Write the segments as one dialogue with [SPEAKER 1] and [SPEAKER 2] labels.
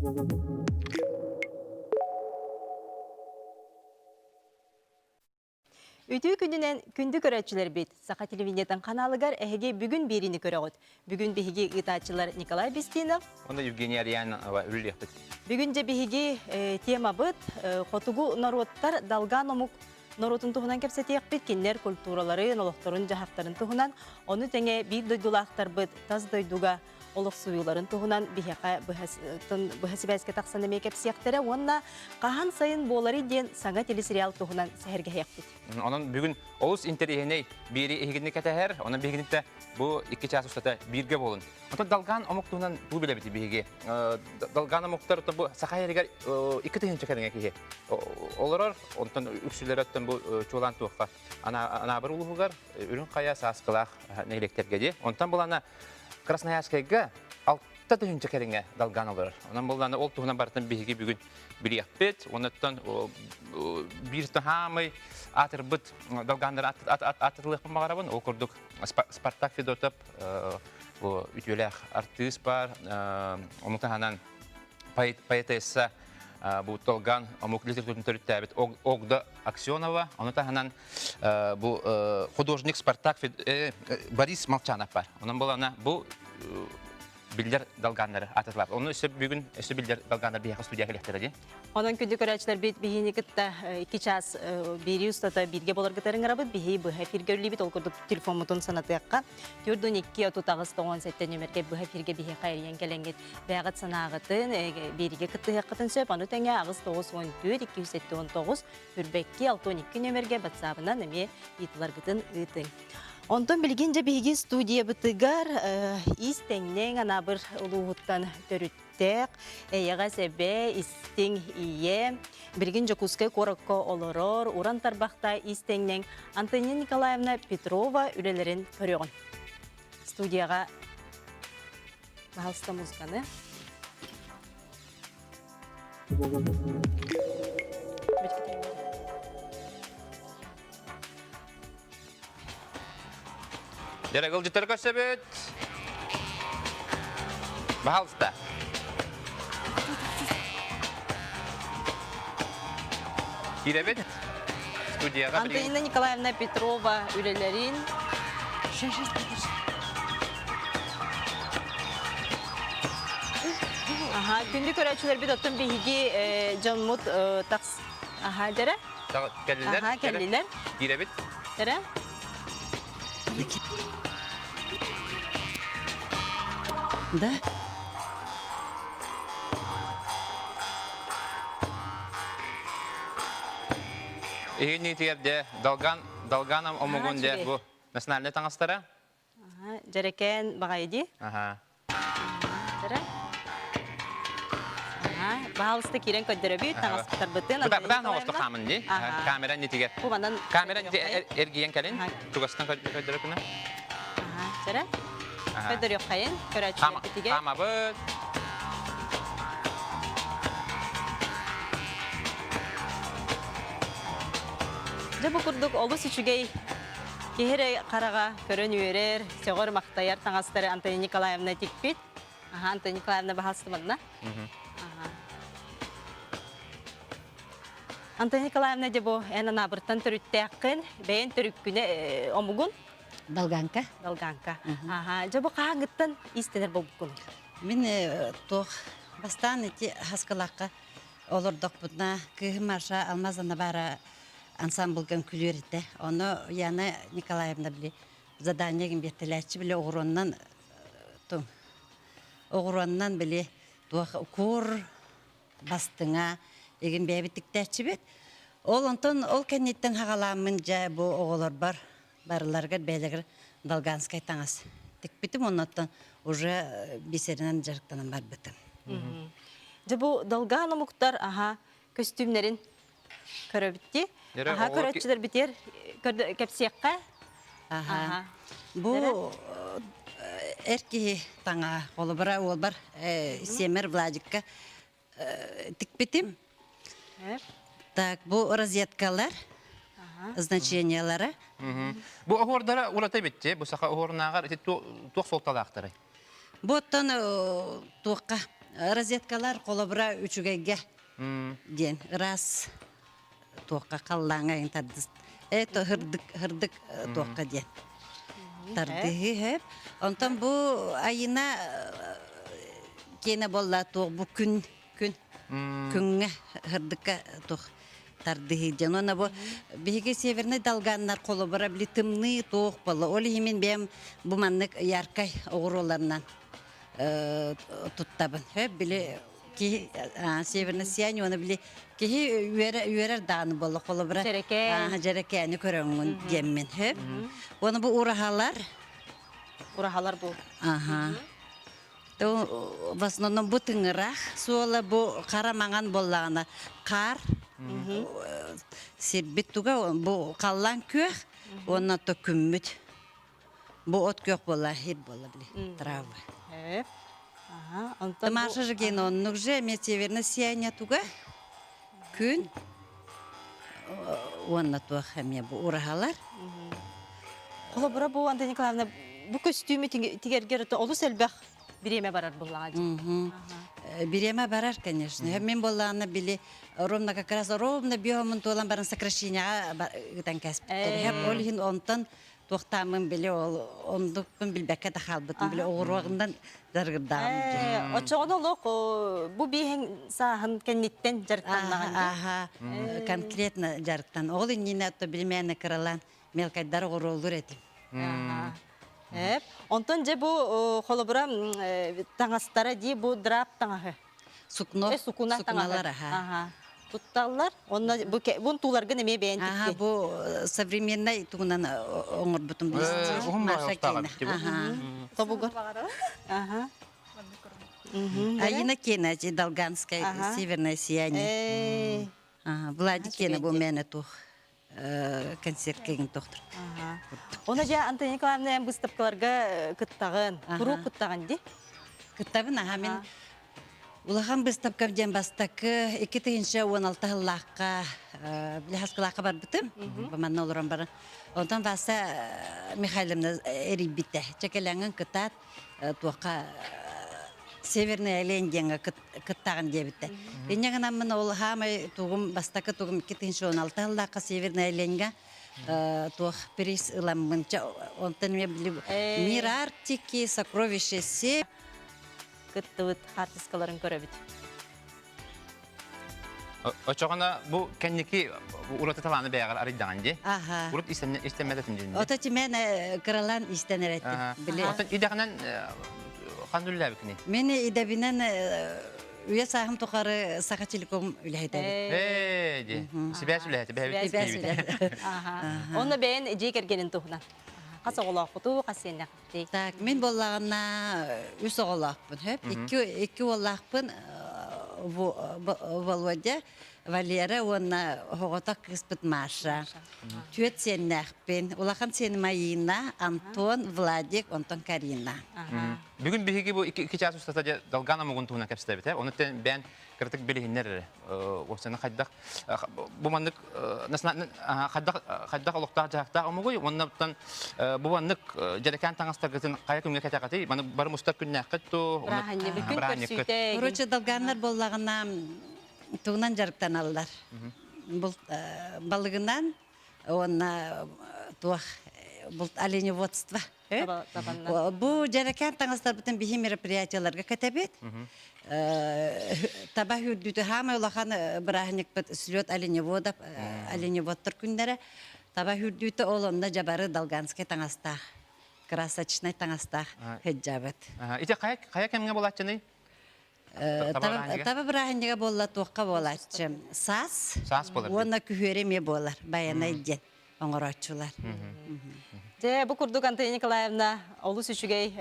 [SPEAKER 1] Ütü gününen kündü körətçiler bit. Saqa televiziyadan kanalıgar əhəge bugün birini körəğət. Bugün bihigi ıtaçılar Nikolay Bistinov.
[SPEAKER 2] Onda Evgeniya Ryanova ürülüyəxdik.
[SPEAKER 1] Bugün de bihigi tema bit. ХОТУГУ НОРУОТТАР ДОЛГААН ОМУКТАР туһунан КЭПСЭТИЭХПИТ кинлер КУЛТУУРАЛАРЫН ОЛОХТОРУН жаһактарын туһунан. Onu теңе бир ДОЙДУЛААХТАРБЫТ таз ДОЙДУГА ОЛОХСУЮУЛАРЫН туһунан бихека быһасыбәскә тахсаны КЭПСЭТИЭХПИТ онна КАХАН САЙЫН БУОЛАРЫЙ ден саңа телесериал туһунан сәһәргә яқпит.
[SPEAKER 2] Onun bugün olus interihine biri ehigini keteher, onun bihiginite bu 2 час ustata birge bolun. Onda dalgan omuktuğundan bu bile biti bihigi. Dalgan omuktar bu sakayeriger 2 tehen çekerine ki. Olurur, ondan üksüler ötten bu çoğulan tuğfa. Ana bir uluğugar, ürün kaya sasqılaq neylektergedi. Ondan bulana Krasnoyarskayga 6 tehen çekerine dalgan olur. Ondan bulana ol tuğundan barıtan bihigi bugün biri yapbet. Ondan bir tahamay Атырбыт далгандар атырлық мағарабын, оқырдық Спартак Федотып, үтеләқ артист бар, ОМУКТАРнан поэтесса бұл Толган, ОМУК литературный төріттәбет, Огда Аксенова, ОМУКТАРнан бұл художник Спартак Борис Молчанов бар. Оның бұл билдер далганлары атырлап. Оны бүгін билдер далганлар бияқы студия келектері.
[SPEAKER 1] Onun kündü körətçiler bit bihini kıtta 2 час biri ustata birge bolar gıtarın arabı bihi bu hafir görülü bit olkurduk telefon mutun sanatı yakka. Gördün 2 otutağız 17 nömerge bu hafirge bihi qayriyen gelenget bağıt sanağıtın birge kıttı yakkıtın söp onu tenge ağız 914 279 Ürbekki 612 nömerge WhatsApp'ından neme yitilar gıtın ıtın. Ondan bilgince bihigi studiya bıtıgar istengen ana bir uluğuttan törüttek. Eyağa sebe isting iye. Bilgince kuskay korokko olurur. Uran tarbaqta istengen Antoniya Nikolayevna Petrova ülelerin körüğün. Studiyaga bahalsta muzganı.
[SPEAKER 2] Deragıl jitter kösebet. Bahalsta. Girebet. Studiyaga bir.
[SPEAKER 1] Antoniya Nikolayevna Petrova ülelerin. Aha, gündük öğrenciler bir tuttum bihigi canmut taks. Aha, dere?
[SPEAKER 2] Kelliler.
[SPEAKER 1] Aha, kelliler.
[SPEAKER 2] Girebet.
[SPEAKER 1] Dere? Da.
[SPEAKER 2] Niyetiyerde dalganam omugunde bu nasyonalne tanıstara.
[SPEAKER 1] Aha, jereken bagaydi.
[SPEAKER 2] Aha.
[SPEAKER 1] Dere? Aha, bahalsta kiren ködderebi tanıstır bıtın.
[SPEAKER 2] Ben hoştu kamindi. Kamera niyetiger.
[SPEAKER 1] Bu bandan
[SPEAKER 2] kamera ergiyen kalın. Tugastan ködderekine.
[SPEAKER 1] Aha, dere? Ködder yok kayın. Köreçler bitige.
[SPEAKER 2] Kama bıt.
[SPEAKER 1] Bu kurduk olus üçügey kehere karaga körön üyerer, sögör maktayar tangastarı Antoniya Nikolayevna tikpit. Aha, Antoniya Nikolayevna bahalstı bana. Antoniya Nikolayevna de bu en anabırtan törütteğin, beyin törükküne omugun.
[SPEAKER 3] Dalganka.
[SPEAKER 1] Dalganka. Aha, bu kağa gıttan istenir bu bugün.
[SPEAKER 3] Мен тоқ бастан ити хаскалаққа олырдық бұдна күйі марша алмазана бара ансамблган күлерді. Оны яна Николаевна біле заданиягін беттеләтші біле оғыроннан біле көр бастыңа еген бәбіттіктәтші бет. Ол кәнеттен хағаламын жа бұл оғылар барыларға бәлігір Долганскай таңас. Тек бітім оннаттан уже бисеринен жарықтанан бар бітім.
[SPEAKER 1] Bu Dolgaан ОМУКТАР kostümlerin köröbütti. Aha, körötçüler biter kepsiyekka.
[SPEAKER 3] Bu erki tanga olu bara ol bar Semer Vladikka tik bitim. Так, bu rozetkalar значениялары.
[SPEAKER 2] Bu ohordara ulata bitti. Bu saqa ohornagar iti tuq soltalaqtары.
[SPEAKER 3] Bu ton tuqqa розеткалар колобра үчүгейге ден раз тоққа қаллаңа тардыс. Это хырдык тоққа ден. Тардығы хеп. Онтан бұл айына кені болла тоқ бұл күнге хырдыкка тоқ тардығы ден. Она бұл беге северный долганнар колобра білі тымны тоқ болы. Олы емен бәм бұл маннык яркай оғыроларынан туттабын. Білі ки северный сияние оны білі ки үйерер даны болы колобра. Жерекені көріңін деммен. Оны бұл урахалар.
[SPEAKER 1] Урахалар бұл.
[SPEAKER 3] В основном бұл тыңырақ. Суола бұл қарамаған болағына қар. Сербет туға бұл қаллан көк. Онна то күмміт. Бұл от көк бола, хеп бола білі. Травы. Тамаша жеген оннық же, мен северный сияние туға. Күн. Онна туға хәме бұл урахалар.
[SPEAKER 1] Қолы бұл, Антон Николаевна, бұл көстүймі тигергер олы сәлбәқ биреме барар бұллаға дейм.
[SPEAKER 3] Биреме барар, конечно. Мен болағына білі, ровно как раз ровно биомын туылан барын сокращенияға ғытан кәсіптер. Хәп олығын онтан тоқтамын білі, ондықпын білбәкке де қалбытын білі, оғырвағындан жарғырдағым.
[SPEAKER 1] Очоғын олық, бұл бейхен сағын кәнеттен жарықтанлаған?
[SPEAKER 3] Конкретно жарықтан. Оғылын нені әтті білмәні кіралан мелкайдар оғыр олыр әдім.
[SPEAKER 1] Онтон же бұл қолыбыра таңастары дей бұл драп таңағы? Сукуна
[SPEAKER 3] Сукуналар.
[SPEAKER 1] Тутталар? Бұн туларғы неме бәйін тікке?
[SPEAKER 3] Бұл современный туғынан оңыр бұтын білесіз.
[SPEAKER 1] Тобуғыр?
[SPEAKER 3] Айына кені, Долганская, северное сияние. Влади кені бұл мәні туқ. Концерт кеген тоқтыр.
[SPEAKER 1] Оны жа Антон Николаевна выставкаларға күттағын, құру күттағын де?
[SPEAKER 3] Күттағын, мен улахан выставкам ден бастақы 2-16 лаққа, білі хасқылаққа бар бітім, бұманна олыран барын. Ондан баса Михайловна әрібітті. Чекеләңін күттат туаққа северный әленденгі күттағын дебітті. Енеген амын ол хамай туғым, бастақы туғым 2-16 лаққа северный әленге туақ приз ыламын. Онтан мен білі мир Арктики, сокровище се.
[SPEAKER 1] Күтті өт артискаларын көрі біт.
[SPEAKER 2] Очоғана бұл кәннекі ұраты таланы бәйғар арыддаған де? Ұрат істемәдетім дейінде?
[SPEAKER 3] Отати мен қыралан істенер әтті.
[SPEAKER 2] Отан идеғынан қандылы әбікіне?
[SPEAKER 3] Мені идебінен үйе сағым тұқары сақа телеком үләйді.
[SPEAKER 2] Де, сібәс үләйді, бәйбет.
[SPEAKER 1] Оны бәйін жей кергенін тұғынан? Қасы оғылақ бұту, қасы енне қыпты?
[SPEAKER 3] Мен болағына үс оғылақпын. Екі оғылақпын Володя, Валера, онна хоғытақ кіспіт Маша. Түйет сеннәқпен. Олақан сені Майина, Антон, Владик, Антон Карина.
[SPEAKER 2] Бүгін бігі бұл 2 час ұстата Долгаан омугун туһунан кэпсэтиэхпит. Онуттен бән кыртык билихиннер осыны хайдах бу маннык хайдах олохтах жахтах омугуй оннан бу маннык жарекан таңастаргытын кая күнгө кетакаты маны бар мустак күннәк кытту
[SPEAKER 3] Короче Долгааннар боллагына тугунан жарыктан аллар. Бул балыгынан онна туах бул оленеводство. Бу жарекан таңастар бүтүн бихи мероприятияларга кетебет. Таба хүрдүтү хама улахан брахник бит слет оленеводов оленеводтор күндөрө таба хүрдүтү олонда жабары Долганский таңастах. Красочный таңастах хеджабет.
[SPEAKER 2] Ите кая кемге болатчыны?
[SPEAKER 3] Таба брахнига болла тоққа болатчы. Сас
[SPEAKER 2] болар.
[SPEAKER 3] Онна күхөреме болар. Баяна иден оңорочулар.
[SPEAKER 1] Бұл күрдік Антон Николаевна олыс үшігей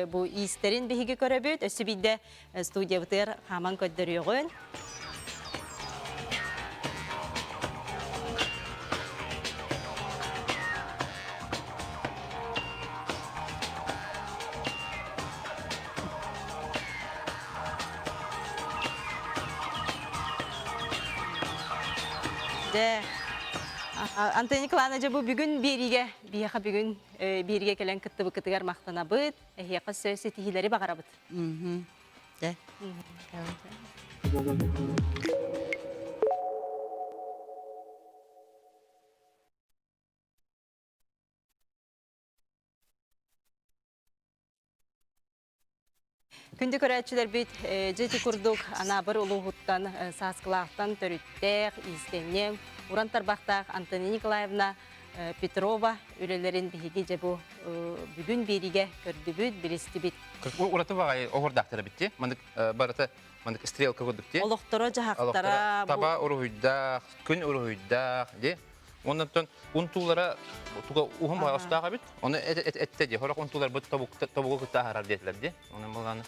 [SPEAKER 1] бұл иістерін бігіге көребет. Өсі бейді студия бұтыр қаман көддір еғін. Антон Николаевна, бұл бүгін беріге, бияқа бүгін беріге келен күтті бұ күтігер мақтана бұд, әйеқі сөзі тихилері бағара бұд.
[SPEAKER 3] Де.
[SPEAKER 1] Күнді көрәтшілер бейт жеті күрдік анабыр ұлығыттан сасқылақтан төріттәқ, изтеннен, Урантарбақтақ Антония Николаевна Петрова үлелерін бейге жабу бүгін беріге көрді бүт, білісті бит.
[SPEAKER 2] Ураты бағай оғырдақтары бітті. Барыты стрелка көрдікте.
[SPEAKER 1] Олохторо жағақтара.
[SPEAKER 2] Таба ұрығыдақ, күн ұрығыдақ, де. Ondan untullara uhum bayağı ustağa bit. Onu ette diye. Horak untullar bu tabuğu kıta harar dediler diye. Onun bulağını.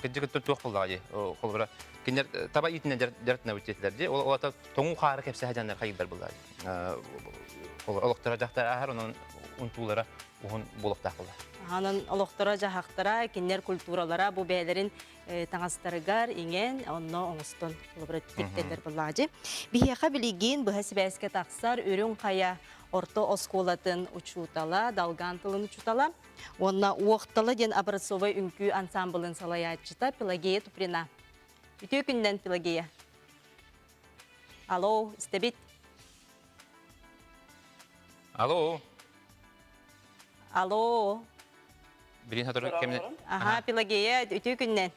[SPEAKER 2] Gıcı gıttı tuğuk buldağı diye. Kolbara. Kinler taba itine dertine bittiler diye. O ata toğun xarı hepsi hacanlar kayıplar buldağı diye. Oloqtıracaklar ahar onun untullara uhun buluqtaq buldağı.
[SPEAKER 1] Hanın oloqtara жағақтара, кинер культуралара bu бәлерин таңастарыгар ingen онно оңыстон лыбрат кеттелер булажы. Бияха билеген быхас бәске тақсар өрүн қая орто осколатын учутала, далган тылын учутала. Онна уоқталы ден образцовый үнкү ансамблын салаячыта Пелагея Туприна. Үтө күнден Пелагея. Алло, истебит.
[SPEAKER 2] Алло.
[SPEAKER 1] Алло.
[SPEAKER 2] Бірін хатыры кеміне?
[SPEAKER 1] Аха, Пелагея, үтө күнден.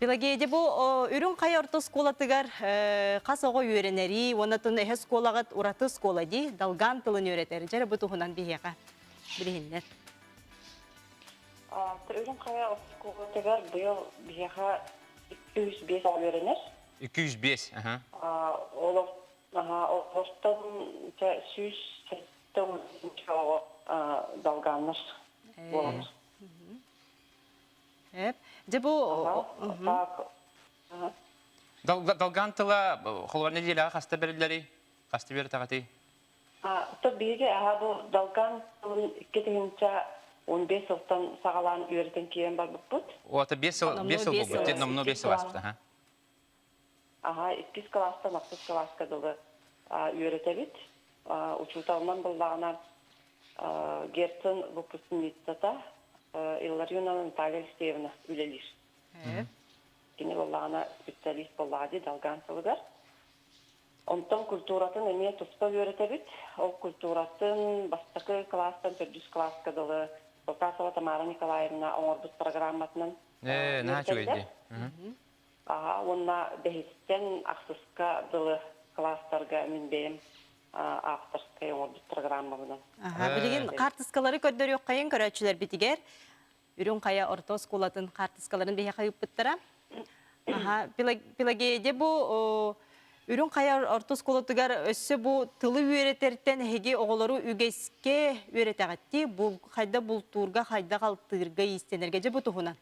[SPEAKER 1] Пелагея, бұл үрін қай орты сколатығар қас оғы үйренері, онатын әхе сколағыт ұраты скола дей, далган тылын үйретері. Жәрі бұл тұғынан бейеға білігіндер.
[SPEAKER 4] Үрін қай орты сколатығар бұл бейеға 205 үйренер.
[SPEAKER 2] 205, аха.
[SPEAKER 4] Олықтың сүйіс сәттің далганыр болыр.
[SPEAKER 2] Далган тыла қолуар не дейлі қасты берілері? Қасты бері тағаты?
[SPEAKER 4] Біге бұл далган тылын 2-15 жылдан сағалан үйерден кейін бар бұд.
[SPEAKER 2] Ота 5 жыл бұл, номно 5 жыл аспыды.
[SPEAKER 4] 2 класста, 6 класска дылы үйеретебет. Учуталынан бұлдағына Герцен выпускницата Илларионовна Наталья Алексеевна үлелер. Кені бұлдағына специалист бұлдағы далган тылығар. Онтан культуратын әме тұспа үйеретебет. Ол культуратын бастықы класстан 400 класска дылы Болтасова Тамара Николаевна оңырбыз программатынан
[SPEAKER 2] үйеретелер.
[SPEAKER 4] Онна бәхістен ақсысқа дылы класстарға мінбейім. Авторская программа bunun.
[SPEAKER 1] Bilgin kartıskaları kördür yok kayın körәчүләр битигәр. Үрүн кая орто сколатын kartıskaların бехе кайып биттера. Пелагея бу үрүн кая орто сколатыгар өссө бу тылы үйрөтертен хеге оголору үгеске үйрөтәгәтти. Бу кайда бул турга кайда калтырга истенерге же бу тухунан.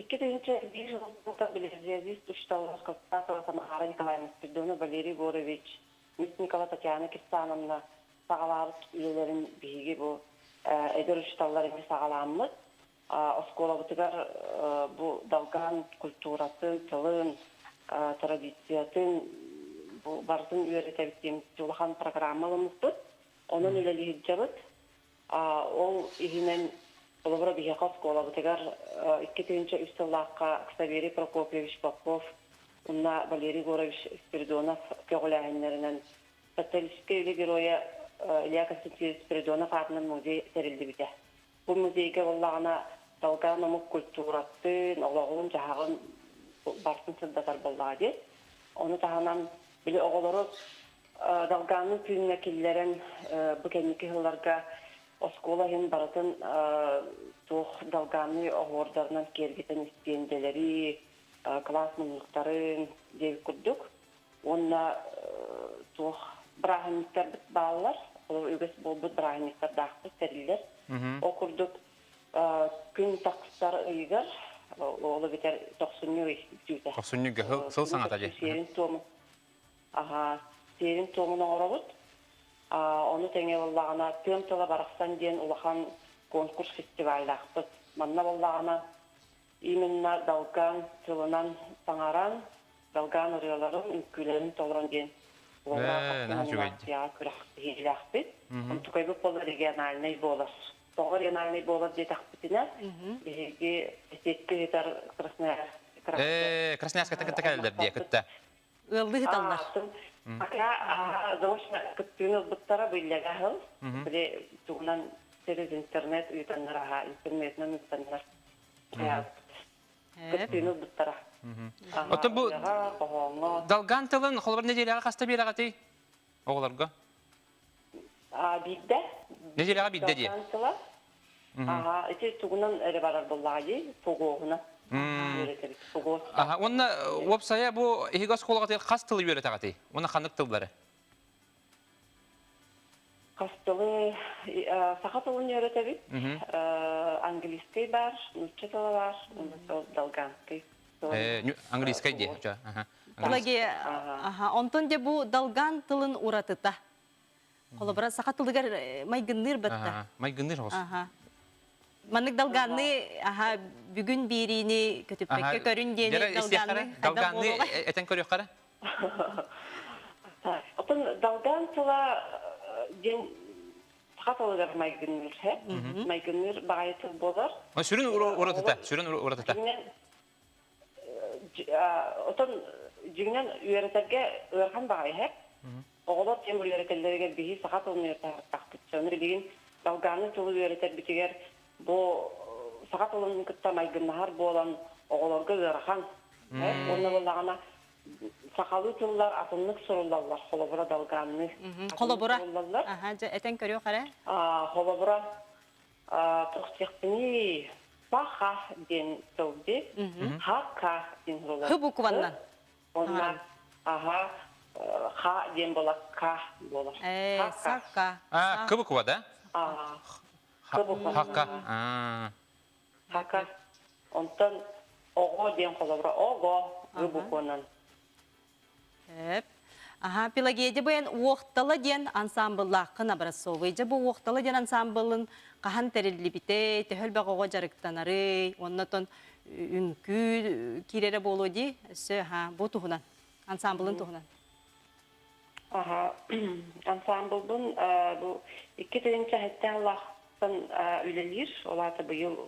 [SPEAKER 4] Bir yılda bileceğiz tuştalar Kostasa Tamara Nikolaevna Spidona Valeri Gorovich, Nikolaevna Tatyana Kistanovna sağlar üyelerin bilgi bu eder tuştalarını sağlamlı. Oskola bitigar bu dalgan kulturatın, tılın, tradisiyatın bu barzın üyeretebittiğimiz Tulahan programmalımızdır. Onun üleliği cevap. O ihinen Олабыра бияқа скола бұтығар 2-тінші үстіллаққа Ксавери Прокопьевич Попов, ұнна Валерий Горович Спиридонов көғіләйінлерінен социалистический үлі героя Илья Константинович Спиридонов атынан музей сәрілді біте. Бұл музейге олағына далган омық культураттың, олағылың жағағын барсын сылдатар болғады. Оны тағынан білі оғылары далганның күйінне келілерін бұл кәнекі ғыларға Осколаһын баратын тух далганы оғордарынан кергетен истенделери, класс ОМУКТАРын деп күрдік. Онна тух браханиктар бит балалар, өгес болбыт браханиктар дақпы сәрілер. О күрдік күн тақыстар үйгер, олы бетер 90-ны үйді.
[SPEAKER 2] 90-ны сыл саңата де?
[SPEAKER 4] Серин томын оғырабыт. Onu tenge vallağına tüm tıla baraqsan diyen ulahan konkurs festivali aqpıt. Manna vallağına iminna dalgan tılından sangaran, dalgan ırıyaların ülkülerin toluran diyen региональный болар. Тоғы региональный болар дей тақпытына, беге сетке
[SPEAKER 2] Красноярская тәкәлдер дие кітті.
[SPEAKER 1] Ылды хиталлар.
[SPEAKER 4] Заочно күттіңіз бұттара бүйліға ғыл. Біле туғынан через интернет үйтанларға, интернетнен үйтанлар. Күттіңіз бұттара.
[SPEAKER 2] Отын бұл далган тылын қолбар неделяға қаста бері ағатый? Оғыларға?
[SPEAKER 4] Бидді.
[SPEAKER 2] Неделяға бидді де?
[SPEAKER 4] Далган тылы. Әте туғынан әрі барар боллағы, тоғуғына.
[SPEAKER 2] Онна веб-сайя бұл егас қолға қас тылы үйрет ағатый? Оны қандық тылдары?
[SPEAKER 4] Қас тылы, сақа тылын үйрет әбет. Английский бар, нүтчі тылы бар, далганский.
[SPEAKER 2] Английский де?
[SPEAKER 1] Онтон де бұл далган тылын ұратыта. Қолыбыра сақа тылыгар майгынныр бітті.
[SPEAKER 2] Майгынныр ғос.
[SPEAKER 1] Маннык далганны бүгін беріне көтіппекке көрін дені
[SPEAKER 2] далганны әтен көрек қара?
[SPEAKER 4] Отын далган тыла ден сақа тылыгар майгынныр. Майгынныр бағайы тыл болар.
[SPEAKER 2] Сүрін ұратыта?
[SPEAKER 4] Отын жеңнен үйеретерге өрхан бағай хеп. Оғылар тем үйеретерлерге бігі сақа тылын үйеретер. Оны деген далганы тылы үйеретер бітігер бұл сақа тылын күтті майгыннағар болан оғыларға өрхан. Оны болағына сақалы тыллар атынлық сұрылалар. Қолыбыра далганы.
[SPEAKER 1] Қолыбыра? Әтен көрі қара?
[SPEAKER 4] Қолыбыра тұқсеқтіні Баха ден тылды, хака ден ролар.
[SPEAKER 1] Хы букваннан?
[SPEAKER 4] Онна, ха ден болак, ка болар.
[SPEAKER 1] Сака.
[SPEAKER 2] Кы буква, да?
[SPEAKER 4] Кы буква.
[SPEAKER 2] Хака.
[SPEAKER 4] Хака. Онтан, ого ден қолабыра, ого, гы букваннан.
[SPEAKER 1] Пелагеде бұян уақталы ден ансамбыллақын абырасовы. Жа бұл уақталы ден ансамбылын қахан тәрелі біте, төхіл бағуға жарықтанары, оннатон үнкі керері болу де, бұл тұғынан, ансамбылын тұғынан.
[SPEAKER 4] Ансамбылдың бұл 2-тігінші әттен лақтын үлелер, олаты бұйыл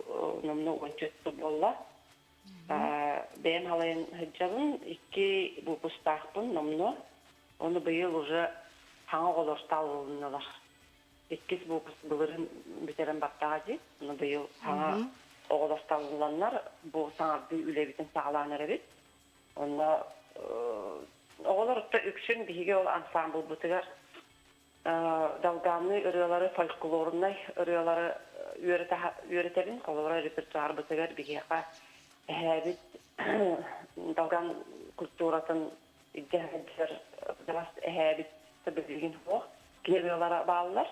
[SPEAKER 4] номны 14 болла. Бәйім халайын хүджабын, 2 бұл бұстақпын номны, оны бұйыл уже хаңа қолырстал олынылар. Еккіз бұлырын бітерін бақтаға де, оны бұйыл хаңа қолырстал олынлар, бұл саңарды үлебетін сағаланыр әбет. Оны оғылырықта үкшін біге ол ансамбыл бұтығар далғаны үрелары фольклорынай, үрелары үйретелін, қолыры репертуар бұтығар бігеға әбет далған культуратын идеалдер дұрас әбетті білген оқ, керелері бағылар.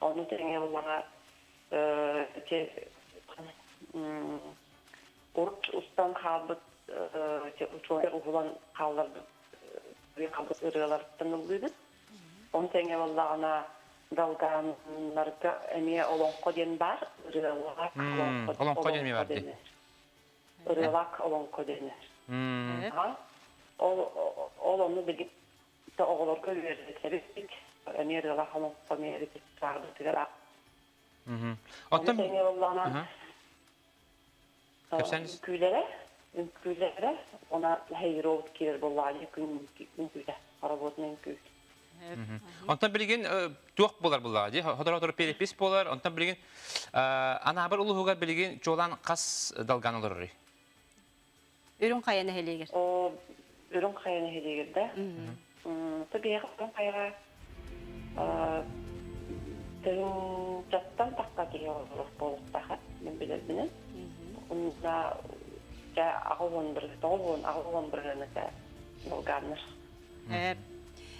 [SPEAKER 4] Оны тәріңе олаға ұрт ұстан қалбыт, ұтуар ұғылан қалларды қалбыт үрелерден ұлғыды. Оны тәріңе олағына далғанларға әме олонқо ден бар,
[SPEAKER 2] олонқо ден ме бар де?
[SPEAKER 4] Үрелак олонқо денер. Ол оны білген оғыларға үйердетері әме үрелак олонқо меретет сағды түгер ақ. Оны тәріңе олағына үмкүйлері, она хайровут керер боллады, үмкүйлі, аработын үмкүйлі.
[SPEAKER 2] Онтан білген туақ болар боллады, ходор перепис болар, онтан білген анабыр ұлығығар білген жолан қас далған олар ұры?
[SPEAKER 1] Үрін қаяны хелегер?
[SPEAKER 4] Үрін қаяны хелегер, да. Тұбеғ үрін қайға түрін жаттан таққа деген олық болықтаға, мен білердінің. Онда ағылуын біргені болғаныр.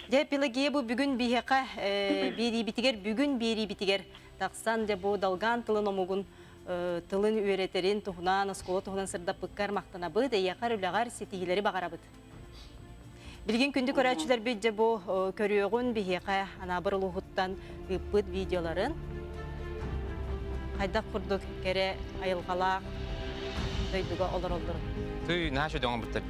[SPEAKER 1] Де Пелагея бұл бүгін бейеқа бері бітігер, бүгін бері бітігер. Тақсан де бұл далған тылын омығын тылын үйретерін тұғынан, ұсколы тұғынан сырдап бұққар мақтана бұд, яқар үліғар сетігілері бағара бұд. Білген күнді көрәтшілер бейді бұл көріоғын бейеқа анабыр ұлығыттан бұд видеоларын. Қайдақ құрдық кәрі айылғалақ, дөйдіға олар олдырын.
[SPEAKER 2] Түй, нашы дөңін бұттар.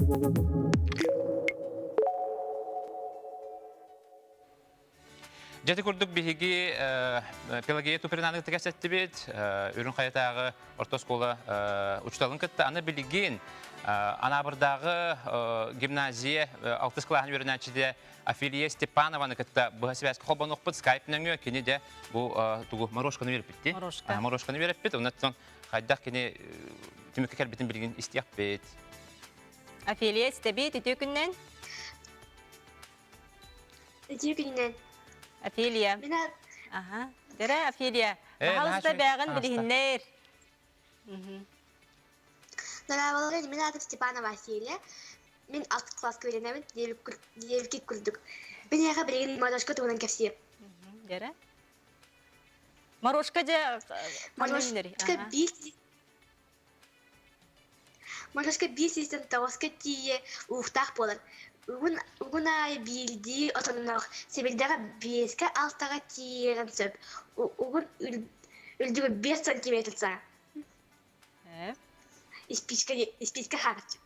[SPEAKER 2] Жеті күрдік бігі пелагея туперинаны тігәсетті бет, үрін қаятағы орта школа учталын кітті. Аны білген анабырдағы гимназия 6 классын өрінәчіде Афилия Степанованы кітті бұғасыбәскі қолбан оқпыд скайпныңы кені де бұл тұғы Морошканы веріп бітті. Морошканы веріп бет, оннан қайдақ кені түмікке кәлбетін білген істияқ бет.
[SPEAKER 1] Афилия Стебет, үті күннен?
[SPEAKER 5] Үті күннен.
[SPEAKER 1] Афилия. Ага. Дәрі Афилия. Бағалызда бәғын білігіннер.
[SPEAKER 5] Нағабаларым, мен атым Степанова Афилия. Мен 6 класс көрінемін, девілкі күрдік. Мен яға білеген Морошка туғынан кәпсеп.
[SPEAKER 1] Дәрі? Морошка де қанынер?
[SPEAKER 5] Морошка 5 сестен тауысқа тие ұқтақ болыр. Угун ай билди отоннох себелдага 5-ке 6-га тиерен сөп. Угун үлдүгү 5 сантиметр са. Испичке харч.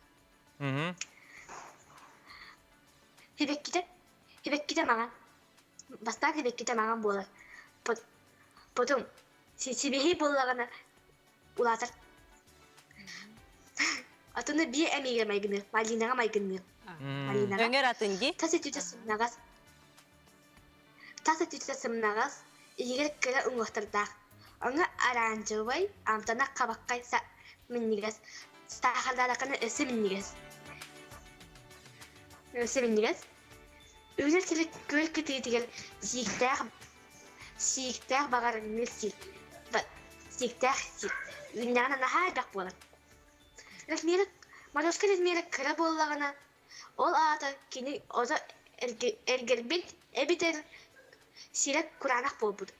[SPEAKER 5] Хебекките маған. Бастан хебекките маған болар. Потом себехи боллагана улатыр. Атыны бие әмеге майгыныр, Малинаға майгыныр.
[SPEAKER 1] Önger atıngi?
[SPEAKER 5] Tası tütü sımnağız, егер кірі ұңғықтырдақ. Оңы аранжывай, амтана қабаққай міннігіз. Стақалдарақыны өсі міннігіз. Өңір тілі көл күтігітігіл сиіктәқ бағарыңыз сиіктәқ үннағына нахар бақ болыр. Морошка резмері кірі болағына ол аты кені оза әргербет әбітер сирек құранақ болбуд.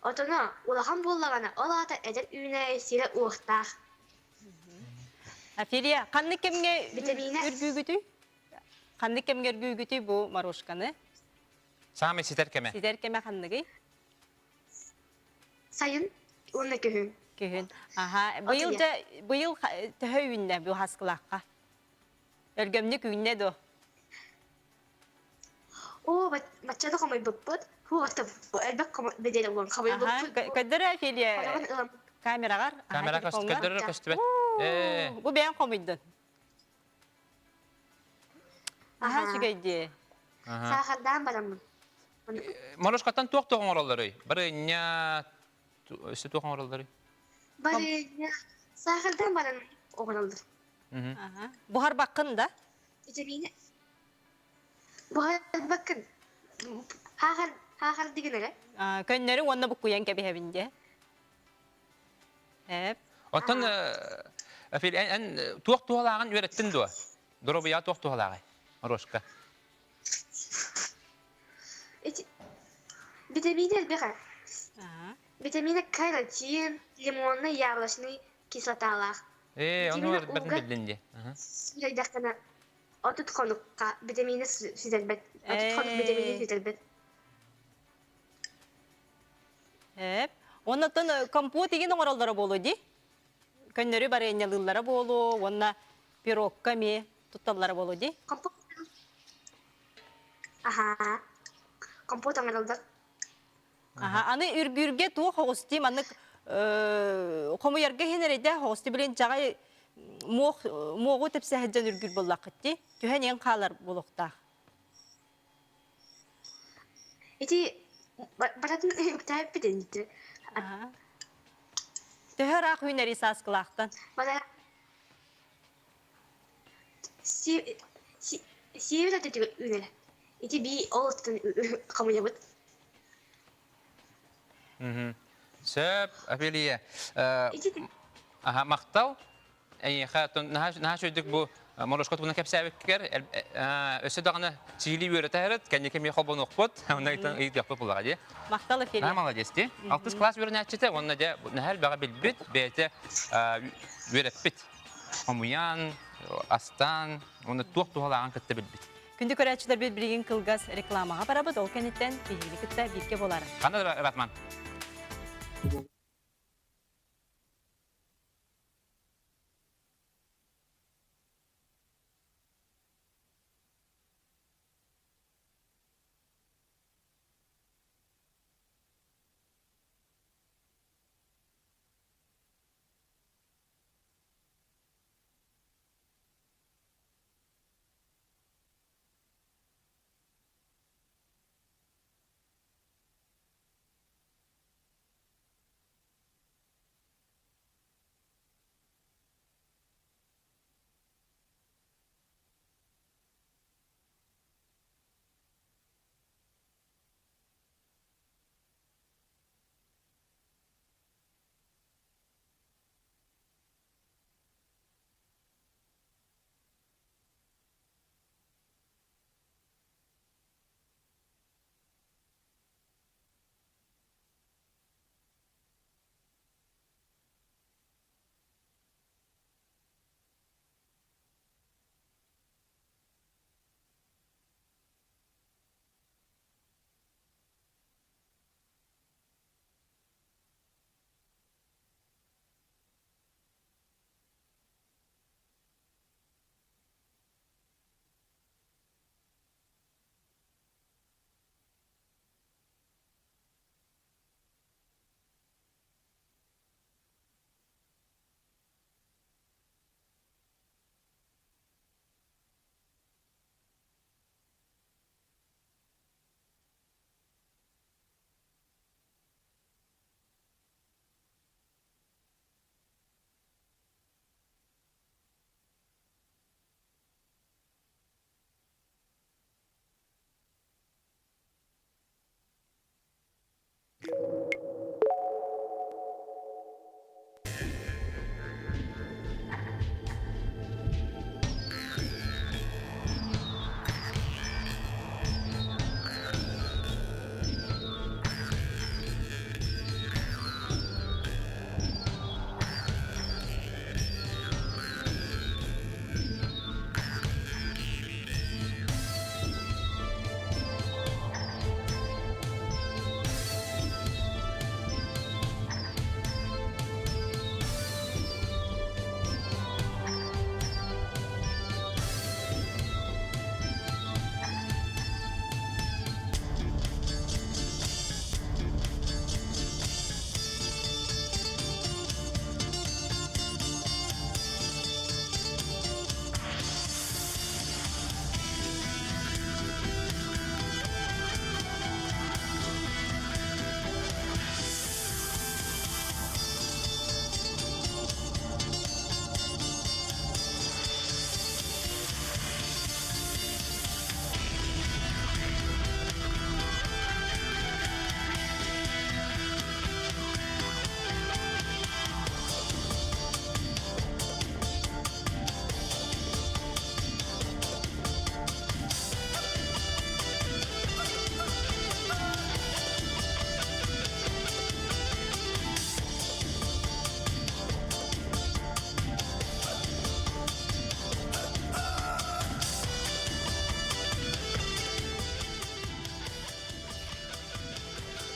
[SPEAKER 5] Отына олахан болағына ол аты әдір үйіне сирек уықтақ.
[SPEAKER 1] Афилия, қанны кемге үргүгүтү? Қанны кемге үргүгүтү бұл Морошканы?
[SPEAKER 2] Сами ситер кеме?
[SPEAKER 1] Ситер кеме қанныгы?
[SPEAKER 5] Сайын, оны көхін.
[SPEAKER 1] Көхін. Бұйыл түхі үйінне бұл хаскылаққа? Өргөмні күйінне до?
[SPEAKER 5] О, баччада қомай бұппыд. Хуғатты әлбәк бедел оған қабай бұппыд.
[SPEAKER 1] Көддірі Афилия камерағар?
[SPEAKER 2] Камера көддірі көсті бәт.
[SPEAKER 1] Бұл бәйін қомайдың? Аха, шүгейді.
[SPEAKER 5] Сағардан барамын.
[SPEAKER 2] Морошкаттан туақ-туған оралдары? Бірі не өсі туған оралдары?
[SPEAKER 5] Бірі сағардан барамын оғыралдыр.
[SPEAKER 1] Бұхар баққын да?
[SPEAKER 5] Бұхар баққын. Хағар деген әрі?
[SPEAKER 1] Көннері онына бұққуян кәбі әбінде?
[SPEAKER 2] Оттан туақ-туғалағын өреттін дуа? Дұры бұя туақ-туғалағы? Морошка.
[SPEAKER 5] Витамины бега. Витамины каротин, лимонный, яблочный кислоталар.
[SPEAKER 2] Оны бәрін білдінде.
[SPEAKER 5] Сөйлейдіқтіні отыт қоныққа витамины сүзелбет. Отыт қонық витамины сүзелбет.
[SPEAKER 1] Оннаттан компот еген оңыралдары болу де? Көннері бар әнелілері болу, онна пирогка ме тұтталары болу де?
[SPEAKER 5] Компот? Аха. Компот оңыралдар.
[SPEAKER 1] Аны үргүрге туы хоғыстым, аны қомы ерге хенерейді хоғысты білен жағай моғу тепсі әджан үргүр болақ кетті. Түйен ең қалар болуқтақ.
[SPEAKER 5] Эти баратын үктәп біденді.
[SPEAKER 1] Түйер ақ үйнері сасқылақтан.
[SPEAKER 5] Бада сиевер әтті үйнері. Эти би олыстын қамыне бұд.
[SPEAKER 2] Сөп, Афилия. Мақтал. Наға сөйдік бұл Морошка туғынан кәпсәбіккер. Өсі дағаны сиғылі өрі тәріт, кәнеке мей қолбын оқпыд. Онна еттен үйді яқпы бұлаға де.
[SPEAKER 1] Мақтал Афилия.
[SPEAKER 2] Молодец де. 6 класс өрі нәтчеті, онна де нәхәл баға білбіт, бәйті өреппіт. Омуян, астан, оны туқ-туғалаған кітті білбіт.
[SPEAKER 1] Күнді көрәтшілер білген қылғас рекламаға барабыд, ол кәнеттен бейгілі күтті бірге болары.
[SPEAKER 2] Қандай Ратман?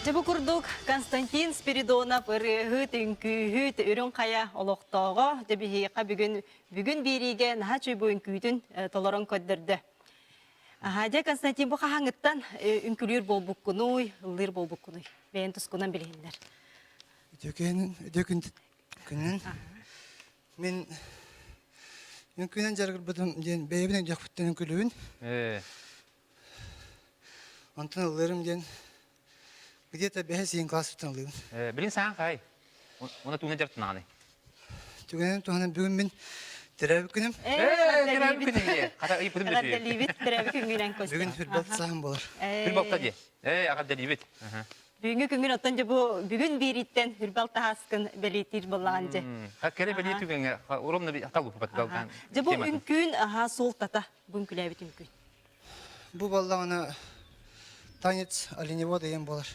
[SPEAKER 1] Жабы курдук Константин Спиридонов ырыгы түнкүһүт үрүн кая олохтоого жабыйка бүгүн бириге наха чөйбө үңкүйтүн толорон көддөрдү. Же Константин бу хахаңыттан үңкүлүр болбуккунуй, ыллыр болбуккунуй. Бен тускунан билиндер.
[SPEAKER 6] Күннен мен үңкүнен жаргыр бутум ден бейбинен жакпыттан үңкүлүбүн. Антон ыллырым ден где-то 5 класс тыңлыйм.
[SPEAKER 2] Билин саң кай. Оны туңна жартын аны.
[SPEAKER 6] Түгенен туган бүгүн мен терәбик күнем.
[SPEAKER 2] Терәбик күнем. Ката ый пудым дөшү.
[SPEAKER 1] Радалибит терәбик күнгүнен көстө.
[SPEAKER 6] Бүгүн футбол саһам болар.
[SPEAKER 2] Футболта ди. Акадалибит.
[SPEAKER 1] Бүгүнкү күнгүн оттон жабы бүгүн бириттен футбол таһаскын белитир боллаган же.
[SPEAKER 2] Хаккере белит түгенге уромна би аталу паталган.
[SPEAKER 1] Жабы үңкүн сол тата бүнкүләбит үңкүн.
[SPEAKER 6] Бу баллагына танец оленево деген болар.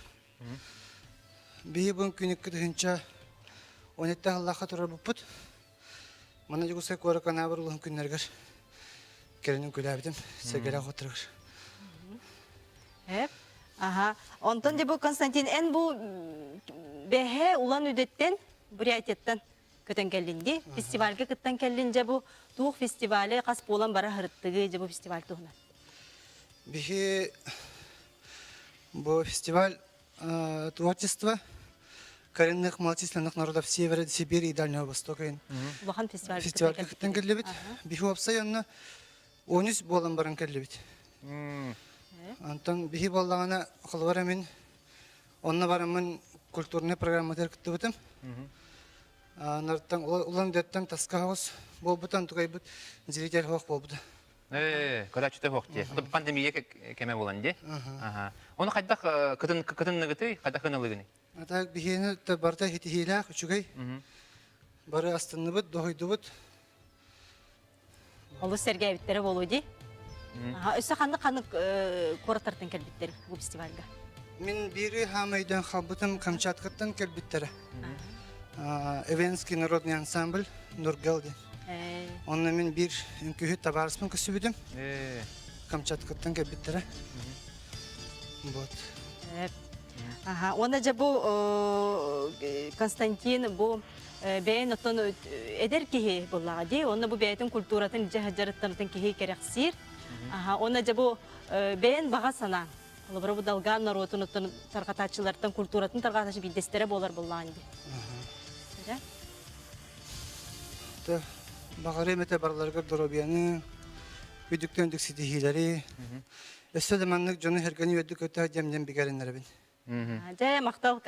[SPEAKER 6] Бейбін күніккі түгінші онетті Аллахқа тұрар бұппыт. Мана жүгісі көрі қанабыр ұлын күннергер. Керінің күләбідім, сәгері қотырғыр.
[SPEAKER 1] Онтон де бұл Константин, ән бұл бәхе ұлан үдеттен, Бурятияттан көтен кәлінді. Фестивальге күттен кәлінже бұл туық фестивалі қас болан бара ғырыттығы же бұл фестиваль туғынан.
[SPEAKER 6] Бәхе бұл фестиваль творчество коренных малочисленных народов Севера, Сибири и Дальнего Востока. Фестиваль кеттен келлебит. Бихи постоянно 13 болан баран келлебит. Антон бихи боллагана кылбара мен онна барамын культурный программалар кеттебитим. Нартан улан деттен таскагыз болбутан тугайбыт зритель хок болбута.
[SPEAKER 2] Көрәчүтә хокте. Пандемия кеме булан ди. Оны кайдак кытын-кытынныгыты, кайдак кыналыгыны.
[SPEAKER 6] Ата бихени барта хитилах үчүгай. Бары астыныбыт, дойдубыт.
[SPEAKER 1] Олы сергәбиттәре болу ди. Өсө каны коротартын келбиттер бу фестивальга.
[SPEAKER 6] Мен бири хамайдан хабытым Камчаткаттан келбиттер. Эвенский народный ансамбль Нургалди. Онна мен бир үңкүһүт табарыспын көсүбүдүм. Камчаткаттан келбиттер. Вот.
[SPEAKER 1] Оны же бу Константин бу бәйін оттон эдер кихи боллага ди. Оны бу бәйтин культуратын жахаджарыттанытын кихи керексир. Оны же бу бәйін баға сана. Олы бу ДОЛГААН НОРУОТТАР таргатачылардан культуратын таргатачы бидестере болар боллаган ди.
[SPEAKER 6] Багары мете барларга доробияны үдүктөн диксити хилери. Эссе маннык жону хергени өдүк өтө жемден бигеринербин.
[SPEAKER 1] Жай мактал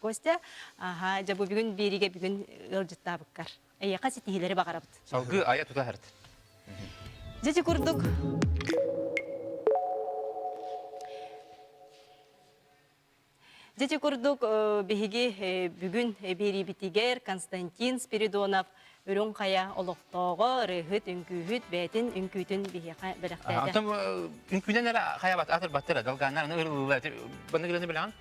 [SPEAKER 1] Костя, жа бу бүгүн бириге бүгүн ылжыттабыккар. Эйяка ситихилери багарабыт.
[SPEAKER 2] Салгы ая тута харт.
[SPEAKER 1] Жечи курдук. Жечи курдук биһиги бүгүн бирибитигер Константин Спиридонов үрүн кая олохтоого рыхыт үңкүһүт бетин үңкүтүн биһига беректеде.
[SPEAKER 2] Антон үңкүнен эле хаябат атыр баттыра ДОЛГААНнар ырылла. Баны билан?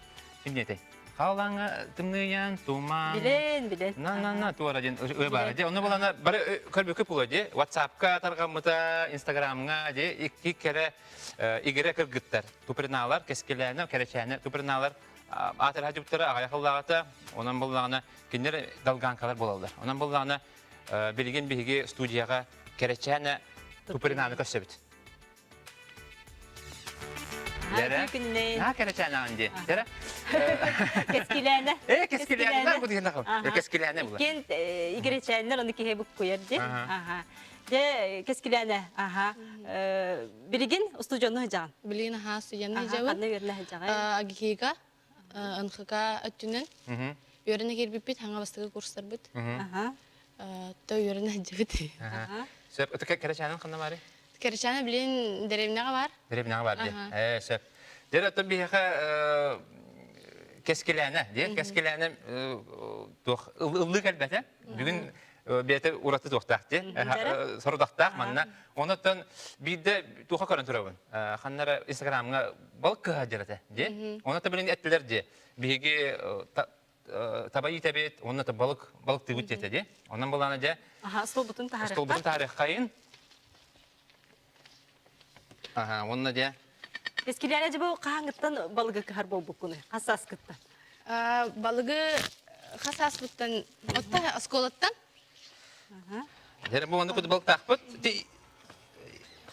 [SPEAKER 2] Симнете. Халаңа тымныян туман.
[SPEAKER 1] Билен.
[SPEAKER 2] На туара ден бар. Де оны булана бары көрбөкө було де. WhatsApp-ка таргамыта, Instagram-га де икки кере игере кыргыттар. Тупырналар, кескеләне, керечәне тупырналар. Атыр хаҗыптары АĽАХ онан булганы киндер ДОЛГААН-калар булалар. Онан булганы билген биһиги студияга керечәне тупырнаны көсөбүт. Керечәне анди.
[SPEAKER 1] Кескеләне.
[SPEAKER 2] Кескеләне бу дигән хакы. Кескеләне була.
[SPEAKER 1] Кен игеречәннәр аны киһе бук куяр ди. Де кескеләне. Билген студияны җан.
[SPEAKER 7] Билген студияны җавы. Агига анхка өттүнен. Йөренә кирбит хаңа бастыгы курслар бит. То йөренә җибит.
[SPEAKER 2] Сөп өтөкә керечәнен кандай бары?
[SPEAKER 7] Керечәне билен деревнәгә бар.
[SPEAKER 2] Деревнәгә бар ди. Сөп. Дер өтө биһә кескеләне, ди. Кескеләне тох ыллык әлбәттә. Бүген бете ураты тохтак ди. Сордактак манна. Онотон бидә туха көрән торабын. Ханнара Instagram-га балкы җирәтә, ди. Онотон белән әттеләр ди. Биге табайы табет, онотон балык тигүт җитә ди. Оннан булганы ди.
[SPEAKER 1] Стол бутын тарих.
[SPEAKER 2] Стол бутын тарих кайын. Онна ди.
[SPEAKER 1] Ескиләне жібі қаңыттан балығы кахар бол бұқыны, қасас кыттан.
[SPEAKER 7] Балыгы хасаспыттан, отта осколаттан.
[SPEAKER 2] Дәрі бұл аны күді балықтақ бұд,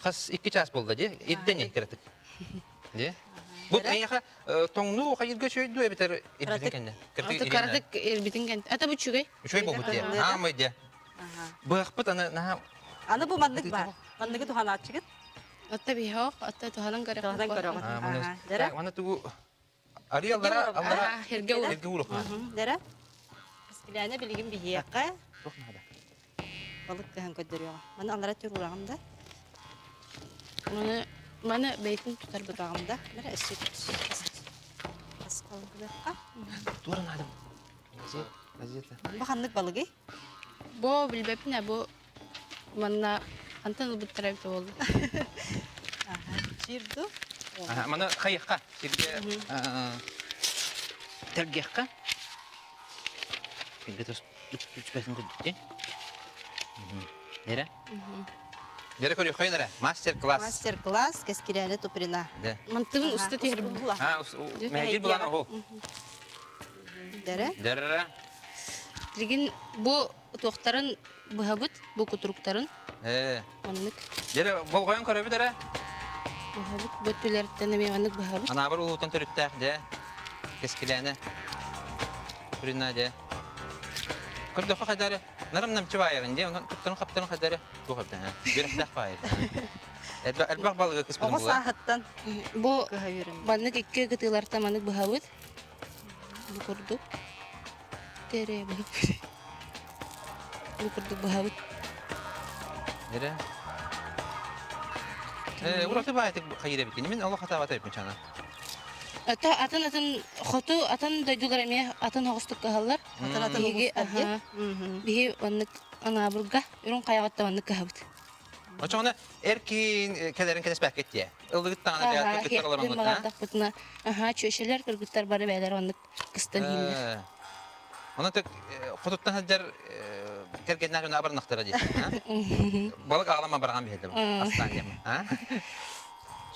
[SPEAKER 2] қас 2 час болды, де? Едден еккердік. Де? Бұл әйеға тоңну қайырға шөйді өбетер ербетін кәнді.
[SPEAKER 7] Отта кардык ербетін кәнді. Ата бұд чүгей?
[SPEAKER 2] Шөй бұл бұд, де? Амы, де? Бұғақ бұд,
[SPEAKER 1] Аны бұл мандық бар. Мандығы туған атшығыт.
[SPEAKER 7] Отта бейхоқ, отта туханан көрек.
[SPEAKER 1] Туғадан көріғын. Дәрі?
[SPEAKER 2] Мана туғу ари аллара
[SPEAKER 7] Херге ұлы.
[SPEAKER 2] ерге ұлық.
[SPEAKER 1] Дәрі? Ескиләне білген бейеққа. Балық кәһін көддіріуға. Мана аллара түр ұрағымда.
[SPEAKER 7] Мана бейтін тұтар бұд.
[SPEAKER 1] Ұрағымда. Мәрі әсет. Асқалы бұдаққа.
[SPEAKER 2] Туғырын адым. Газета.
[SPEAKER 1] Бұқанлық балығы.
[SPEAKER 7] Бо білбепіне, бо манна антан ұлбыт тарайбыты болды.
[SPEAKER 1] Жирду.
[SPEAKER 2] Мана қайыққа. Тәргеққа. Келге тұрс үтпәсін күдікте. Нері? Нері көрі қойынары? Мастер-класс.
[SPEAKER 1] Мастер-класс кәскеләне туприна.
[SPEAKER 7] Мантыбын ұсты тегір бұл.
[SPEAKER 2] Мәгел бұланы ол.
[SPEAKER 1] Дәрі?
[SPEAKER 2] Дәрі.
[SPEAKER 7] Леген бұл тоқтарын бұғабыт, бұл күтіруктарын. Онлық.
[SPEAKER 2] Дәрі бұл қойын көрі дәрі?
[SPEAKER 7] Бұғабыт, бөттілерден әме онлық бұғабыт.
[SPEAKER 2] Ана бір ұлытын түріттәк, де? Кәскеләне. Туприна, де? Көрдіққа қайдары? Нарымнам чывайығын, де? Күттірін қаптырын қайдары? Бұл қаптырын, беріқтәк байыр. Әлбақ балығы кіс бұлын
[SPEAKER 1] Оғы
[SPEAKER 2] бұла?
[SPEAKER 1] сағыттан
[SPEAKER 7] Бұл
[SPEAKER 1] кыға үйрін.
[SPEAKER 7] банлық екі күтілерді манлық бұғабыт. Бұл күрдік. Тере бұғабыт. Бұл күрдік бұғабыт.
[SPEAKER 2] Нері? Ұрақты байытық қайыр әбекені. Мен Allah хата батайып мүнчана.
[SPEAKER 7] Атын хоту, атын дойдулар әме, атын хоғыстық қағалар.
[SPEAKER 1] Атын
[SPEAKER 7] Бігі, бігі онлық анабырға, үрін қаяғатта онлық қағабыт.
[SPEAKER 2] Очоңна эркин кәдерін кәдес бәк кетті. Үлгіттаңына бәк кеттер алар онлықта.
[SPEAKER 7] Мағардақ бұтына, чөшелер кіргіттар бары бәйлер онлық қыстан хилер.
[SPEAKER 2] Оны тек құтыттан хәддер кәргеннәр өне абырнықтыра дейсің. Балық ағлама барған бейді бұл. Астан дем.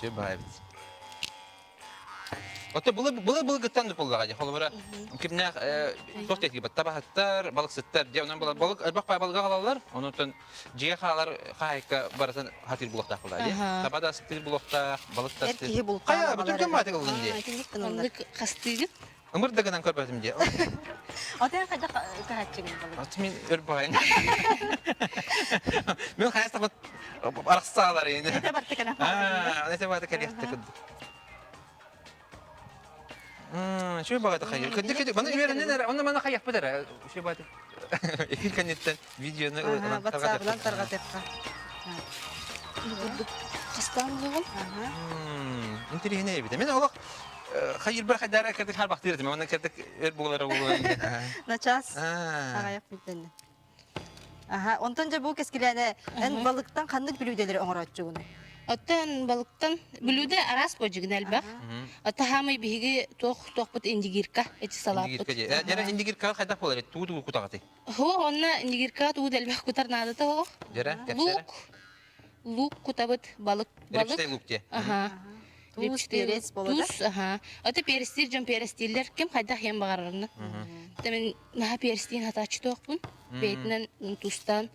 [SPEAKER 2] Жөй бай бит. Оты бұл гыттан дүп болуға де. Қолы бара кімнәқ тост еткі бат. Табахаттар, балық сыттар. Деуінен балық, әлбақ бай балыға қалалар. Оны өтін жиға қалалар қайыққа баратын хатыр бұлықтақ болар. Табада сыттыр бұлықтақ, балықтар сыттыр.
[SPEAKER 1] Әркеге бұл
[SPEAKER 2] Қая, бүтін кем баты қылдың де.
[SPEAKER 7] Онлық қастыйды.
[SPEAKER 2] Үмірдігінен көрбәтім де.
[SPEAKER 1] Отен қайда қағатчығын балығы.
[SPEAKER 2] Аты мен өр байын. Мен қайыстақ бұт арықсағалар енді.
[SPEAKER 1] Әте барты кәна
[SPEAKER 2] Нәте баты кәлияқты күдді. Шөй бағады қайыр. Күдді. Баны үйерінен әрі, оны мана қаяқ бұдар. Шөй баты. Эфир кәнеттен видеоны
[SPEAKER 1] ватсабынан тарғатыққа.
[SPEAKER 7] Қастан бұғын?
[SPEAKER 2] Интерегіне ебеді. Мен олық қайыр бір қайдары кәрдік хар бақты ердім. Оны кәрдік өр бұғылары бұғылары.
[SPEAKER 1] Начас. Ағаяқ білденді. Онтан жа бұл кәскеләне ән балықтан қандық білуделері оңыр атчығыны.
[SPEAKER 7] Оттан балықтан білуде арас бөжігін әлбәқ. Отта хамай бігі тоқ-бұт индигирка, әті салаппыт.
[SPEAKER 2] Жәрі индигирка қайдақ болар еді, туғы құтағаты?
[SPEAKER 7] Хо, онна индигирка туғы әлбәқ құтар надыта оқ.
[SPEAKER 2] Жәрі, кәпсәрі?
[SPEAKER 7] Лук құтабыт балық.
[SPEAKER 2] Репштай лук де?
[SPEAKER 1] Туз перес болады?
[SPEAKER 7] Туз, ота перестер жон перестерлер кем қайдақ ем бағарарыны. Мен наға перестейін хатачы тоқпын. Бейтінен тустан,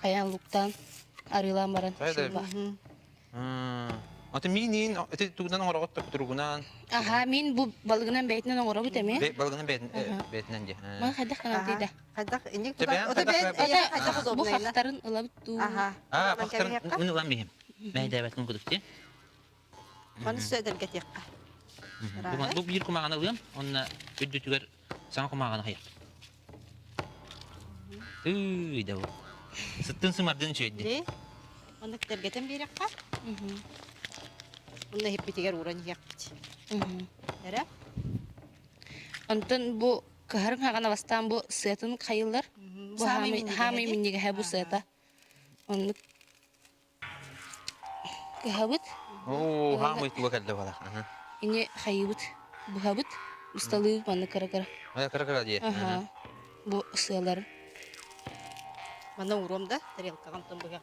[SPEAKER 7] қаян луктан, арылан баран.
[SPEAKER 2] Аты менен, туғынан оңырағытта құтыруғынан?
[SPEAKER 7] Мен бұл балығынан бәйтінен оңырағыт әме.
[SPEAKER 2] Балығынан бәйтінен де?
[SPEAKER 7] Мен қайдақ қанал дейді.
[SPEAKER 1] Қайдақ, инек
[SPEAKER 2] тұтан?
[SPEAKER 7] Бұл қақтарын ұлабыт ту.
[SPEAKER 2] Қақтарын ұн ұлан бейім. Мәйді әбәтін күдікте?
[SPEAKER 1] Оны сөйділ кәтеққа.
[SPEAKER 2] Бұл бір құмағаны ұлым, онына өдді түгер саңа құмағаны қаяқ. Үйді бұл. Сыттын сымардың сөйді.
[SPEAKER 1] Оны кітергетен берекқа. Оны хеппетегер ұран еқпет. Әрі?
[SPEAKER 7] Онтан бұл көхарын қағана бастан бұл сыятын қайылар. Хамай міннеге хә бұл сыята. Оны көхабыт.
[SPEAKER 2] Хамай тұға кәлді бала.
[SPEAKER 7] Ине қайыбыт. Бұхабыт. Үсталығы баны кара-кара.
[SPEAKER 2] Кара-кара де?
[SPEAKER 7] Бұл сыялары.
[SPEAKER 1] Мана урomda тарелка қамтын бұға.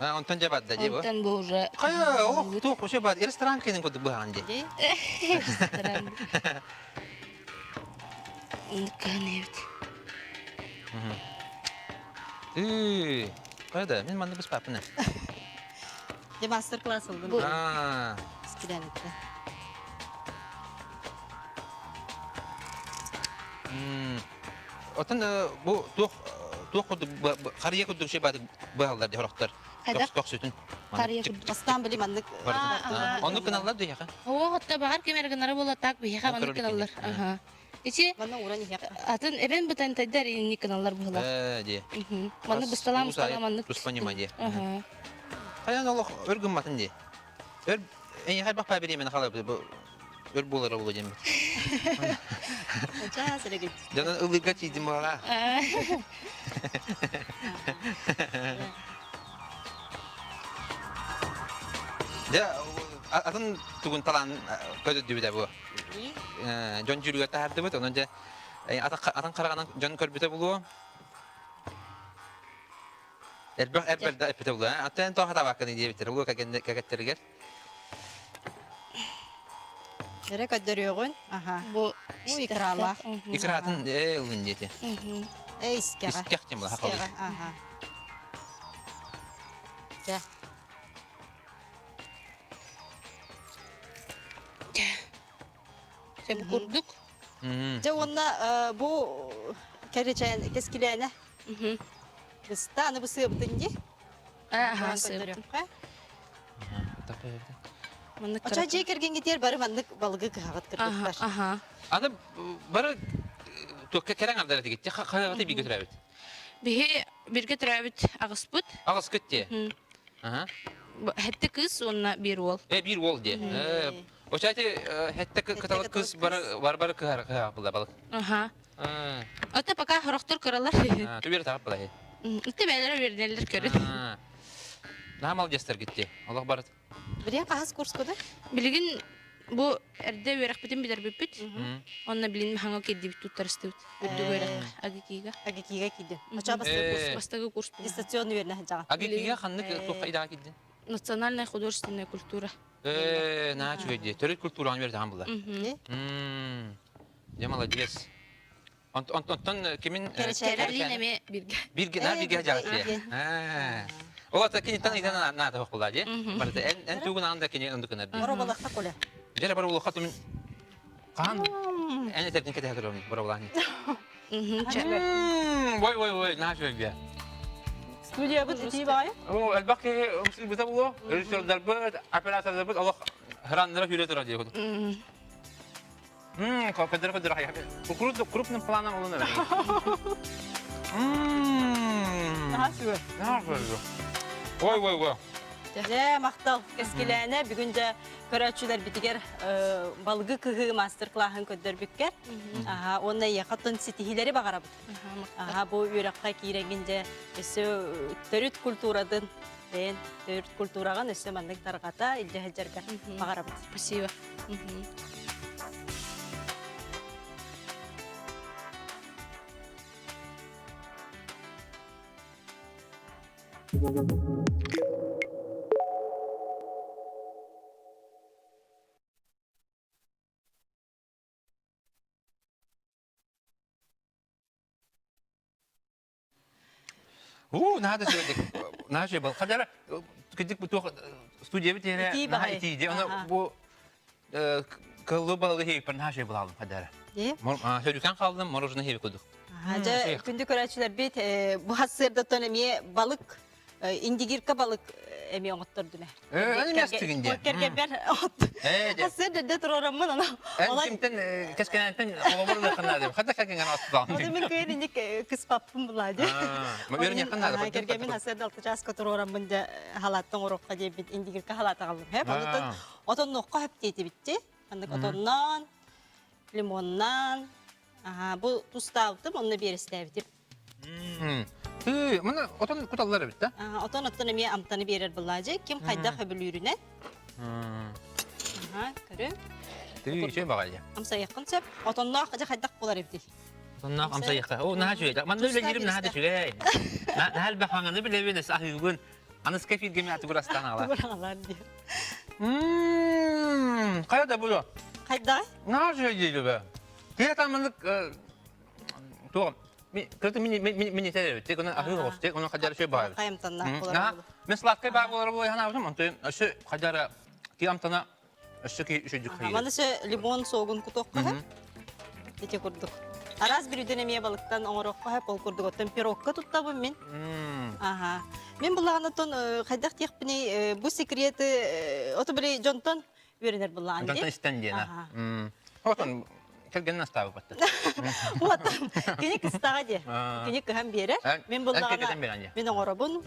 [SPEAKER 2] Онтан жабат да, жебо?
[SPEAKER 7] Онтан бұл уже...
[SPEAKER 2] Қая, тоқ, оше бат, ресторан кенің көді бұған де.
[SPEAKER 7] Ресторан. Кәнебет.
[SPEAKER 2] Қайда, мен маңды біз папыны.
[SPEAKER 1] Де мастер-класс олдың. Скиден етті.
[SPEAKER 2] Отан бұл тоқ құды, қария күдік ше бады бұғалдар де ұрақтар.
[SPEAKER 7] Қайда?
[SPEAKER 2] Тоқ сүтін.
[SPEAKER 7] Қария күдік.
[SPEAKER 1] Бастан білім андық.
[SPEAKER 2] Оны күналар да яқа?
[SPEAKER 7] О, хотта бағар кемергінары бола так бейха маны каналлар. Ичи
[SPEAKER 1] Маны уран ехек.
[SPEAKER 7] атын эрен бутан тайдар инни каналлар була.
[SPEAKER 2] Де.
[SPEAKER 7] Маны бусталам маны.
[SPEAKER 2] Туспанима де. Қаян олық өргін матын де. Әйі қай бақпа береймені қалай бұл өр болары болу демет.
[SPEAKER 1] Жа, сірегіт.
[SPEAKER 2] Жанан ылыға чейдім баға. Атын түгін талан көді дүбіде бұл. Жон жүрігі тағарды бұд, оның же атын қарағанан жон көрбіте бұлу. Әрбірді әпіте бұлу. Аттен тоқата баққаны дейбітер, бұлу кәкеттерігер.
[SPEAKER 1] Жәрі көддіріғын.
[SPEAKER 7] Бұл
[SPEAKER 1] икралақ.
[SPEAKER 2] Икраатын ұлын дейті.
[SPEAKER 1] Искеға.
[SPEAKER 2] Искеқтен бұл, хақылы.
[SPEAKER 1] Жә.
[SPEAKER 7] Sen kurduk.
[SPEAKER 1] Жә, онна бұл кәречәйін кескіләні. Біз таны бұл сүйіптің де.
[SPEAKER 7] Аха, сүйіптің.
[SPEAKER 1] Оча жей кірген кетер бары мандық балығы қағат кірдіктар.
[SPEAKER 7] Аха.
[SPEAKER 2] Аны бары кәрәң алдар әті кетті, қағаты бейгі түрәбіт?
[SPEAKER 7] Бейі бірге түрәбіт ағыс бұд.
[SPEAKER 2] Ағыс көтте?
[SPEAKER 7] Хәтті қыз онна бір ол.
[SPEAKER 2] Bir ол де. Оча әті хәтті кыталық қыз бар-бары қағақ бұлда балық.
[SPEAKER 7] Аха. Ота пока хорохтор көралар.
[SPEAKER 2] Төбері тағып бұлай.
[SPEAKER 7] Үтті бәлері берденлер көрін.
[SPEAKER 2] Намал дестер кетті. Аллах барыд.
[SPEAKER 1] Бірен қағыз курс көді?
[SPEAKER 7] Білігін бұл әрді өйрақ бітін білер бөппіт. Онна білін маңа кедді біт тұттарысты біт. Үрді өйрақ агекиға.
[SPEAKER 1] Агекиға кейді. Оча
[SPEAKER 7] Бастағы курс бұл.
[SPEAKER 1] Дистанционный верні жаға.
[SPEAKER 2] Агекиға қанны тоққа идаға кетті?
[SPEAKER 7] Национальная художественная культура.
[SPEAKER 2] На чугеде. Төрет культураны берді ған бұлда. Де молодец. Онтон кемін...
[SPEAKER 7] Кәрәлінеме бірге.
[SPEAKER 2] Бірге жағасы. Ола та кенеттен идан нада хоқ бұлда, де? Ән түгін аңда кенен ұнды кінерді.
[SPEAKER 1] Бару балақта қола.
[SPEAKER 2] Жәрі бар ұлы қатымын... Қан? Әне тәрден кәді әкірі бар ұлағын. Ой, на жөйге.
[SPEAKER 1] Студия бұд үтей бай?
[SPEAKER 2] Әлбақи ұмсыл бұта бұлы, режиссердар бұд, оператордар бұд, Аллах хырандыра үйре тұра дейі құды. Көдір аяқ. Крупным планом ұлыны бәрі. Ой.
[SPEAKER 1] Жә, мақтал кескеләне бүгінді көрәтшілер бітігер балғы күгі мастер-клағын көддір бүккер. Оны еқаттың сетихилері бағара бұд. Бұл үйраққа кейрегінде өсі төріт культурадың, төріт культураған өсі мандың тарғата үлді әджерге бағара бұд.
[SPEAKER 7] Спасибо.
[SPEAKER 2] Нағады сөйледік. Нағады сөйледік. Қадары күдік бұл студия бітері нағай тейді. Бұл қылы балығы хейіп бір нағай бұл алдым қадары. Сөйлікен қалдым, морожыны хейіп күдік.
[SPEAKER 1] Күнді көрәтшілер бет, бұл хасырда төнеме балық, индигирка балық эми оңоттурдуна.
[SPEAKER 2] Эместигинде.
[SPEAKER 1] Кергебер от. Хасырда да турарамын ана.
[SPEAKER 2] Энтимтен кескенентен олобурлы кынады. Хата кеген астан.
[SPEAKER 1] Ода мен көйринек кыз паппым булади.
[SPEAKER 2] Мөрүнө кынады.
[SPEAKER 1] Кергебин хасырда алты жаска турарамын да халаттын урокка деп индигирка халата калдым. Хеп андан отон нокка хеп дейти битти. Анда отоннан лимоннан bu tustavdım, onu bir istedim.
[SPEAKER 2] Mana otan kutalları bitti.
[SPEAKER 1] Otan emiye amtanı verir bulaca. Kim kayda haberlürüne? Körü.
[SPEAKER 2] Şey bakayım.
[SPEAKER 1] Amsa yakın sep. Otanlar kayda kular evdi.
[SPEAKER 2] Otanlar amsa yakın. O ne şöyle? Man öyle yerim ne hadi şöyle. Ne hal bakanını bile bile sahibigun. Аныс кефирге ме аты бұрастан ала.
[SPEAKER 1] Туғыралар дей.
[SPEAKER 2] Қайда бұлы?
[SPEAKER 1] Қайда?
[SPEAKER 2] На жөй дейді бі. Тек тамындық туғым. Кірті мені тәрі өтті. Оның ақыл қосты. Оның қадары шөй бағы.
[SPEAKER 1] Қайымтанна қолар болды.
[SPEAKER 2] Мен сладкай бағы болары болай хана бұзым. Онты өші қадары киамтана өші кей үші жүк қайыр.
[SPEAKER 1] Манысы лимон соғын күтоққа һәм. Ете күрдік. Араз бір үйден әмей балықтан оңырыққа һәп ол күрдік. Оттан пирогқа тұттабым мен. Мен бұлағын оттан қайдақ текпіне бұл секреті оты білей Джонтон өрінер бұлағын де.
[SPEAKER 2] Джонтон істен дейін. Оттан келгенін астағы бәтті.
[SPEAKER 1] Оттан кенек ұстаға де. Кенек кіхам бері. Мен бұлағына мен оңырабын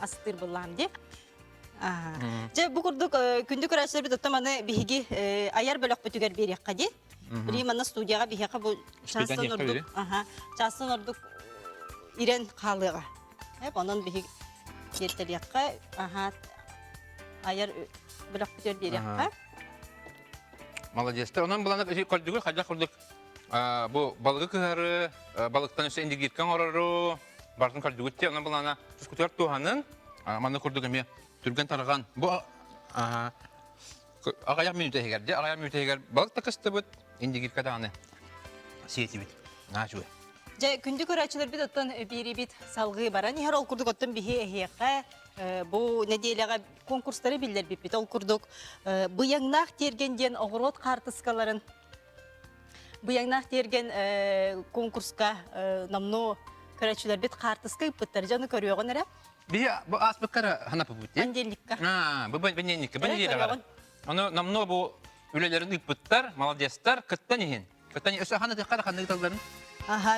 [SPEAKER 1] астыр бұлағын де. Бұл күрдік күнді көрәшілер біт оттан маны бігі аяр бөлік бүтігер берек қаде. Білейм ана студияға бігі бұл частын ұрдық ирен қалыға. Онын бігі Кеттерияққа, аяр білік бүтер берияққа.
[SPEAKER 2] Молодестер. Онан бұланып көрдігі, қайдақ құрдық. Бұл балығы күйәрі, балықтан өсі индигеркен орыру, бардың көрдігі өтте. Онан бұлана түскүтер туғанын, маны құрдығы ме түрген тарыған. Бұл ағаяқ минуты егерде, ағаяқ минуты егер балықта қысты бұд, индигеркада аны сеті біт. Нағжуы.
[SPEAKER 1] Күнді көрәтшілер біт оттан бері біт салғы баран. Ехер ол күрдік оттан бігі әйеққа. Бұл неделяға конкурстары білдер біт біт. Ол күрдік бұяңнақ тергенден оғырот қартысқаларын. Бұяңнақ терген конкурсқа намну көрәтшілер біт қартысқа үппіттер. Жаны көріоғын әрі?
[SPEAKER 2] Бұл аспыққары ханапы бұд, е?
[SPEAKER 1] Анделікқа.
[SPEAKER 2] Бұл бәненіккі, бәнеделі ғара. Оны намну бұл үлелерін үппіттер, молодестер, күттен ехен. Күттен өсі ханы деққары қанды талдарын?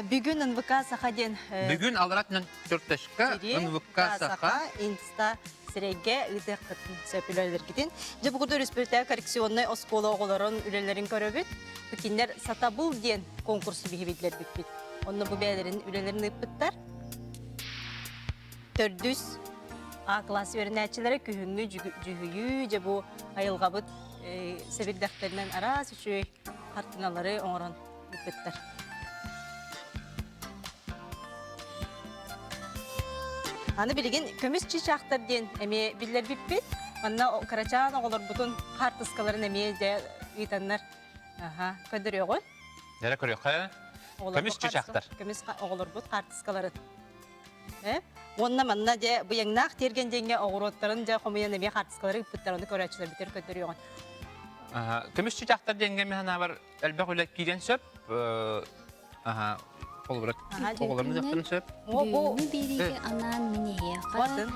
[SPEAKER 1] Бүгін НВК сақаден...
[SPEAKER 2] Бүгін алыратынан түрттешқа НВК сақа
[SPEAKER 1] инста сірейге үдек қытын сөпілерлер кетен. Бұл күрді республикалық коррекционный оскола оғыларын үлелерін көрөбіт. Бүкендер сатабыл ден конкурсы бейбетлер бүкбіт. Оны бұл бәлерін үлелерін үппіттар. Төрдүс А классы верін әтчілері күхіңі жүхүйі бұл айылғабыт сәбірдәқтерінен арас үші қартыналары оңырын үппіттар. Аны білген көміс чишақтар ден әме білдер біппет. Анна карачан оғылар бұтын қартысқаларын әме де ұйтанлар көдір еғой.
[SPEAKER 2] Дәрі көрек қая? Көміс чишақтар.
[SPEAKER 1] Көміс оғылар бұт қартысқаларын. Онна манна де бұяңнақ терген денге оғыроттарын де қомыян әме қартысқалары үппеттер. Оны көрәтшілер бітер көдір еғой.
[SPEAKER 2] Көміс чишақтар денге мен бар әлбәқ өлек кейден сөп. Олбырак. Оғыларını жақтарын сөп.
[SPEAKER 8] Бүйіні береге анан мінеге
[SPEAKER 1] Ватын,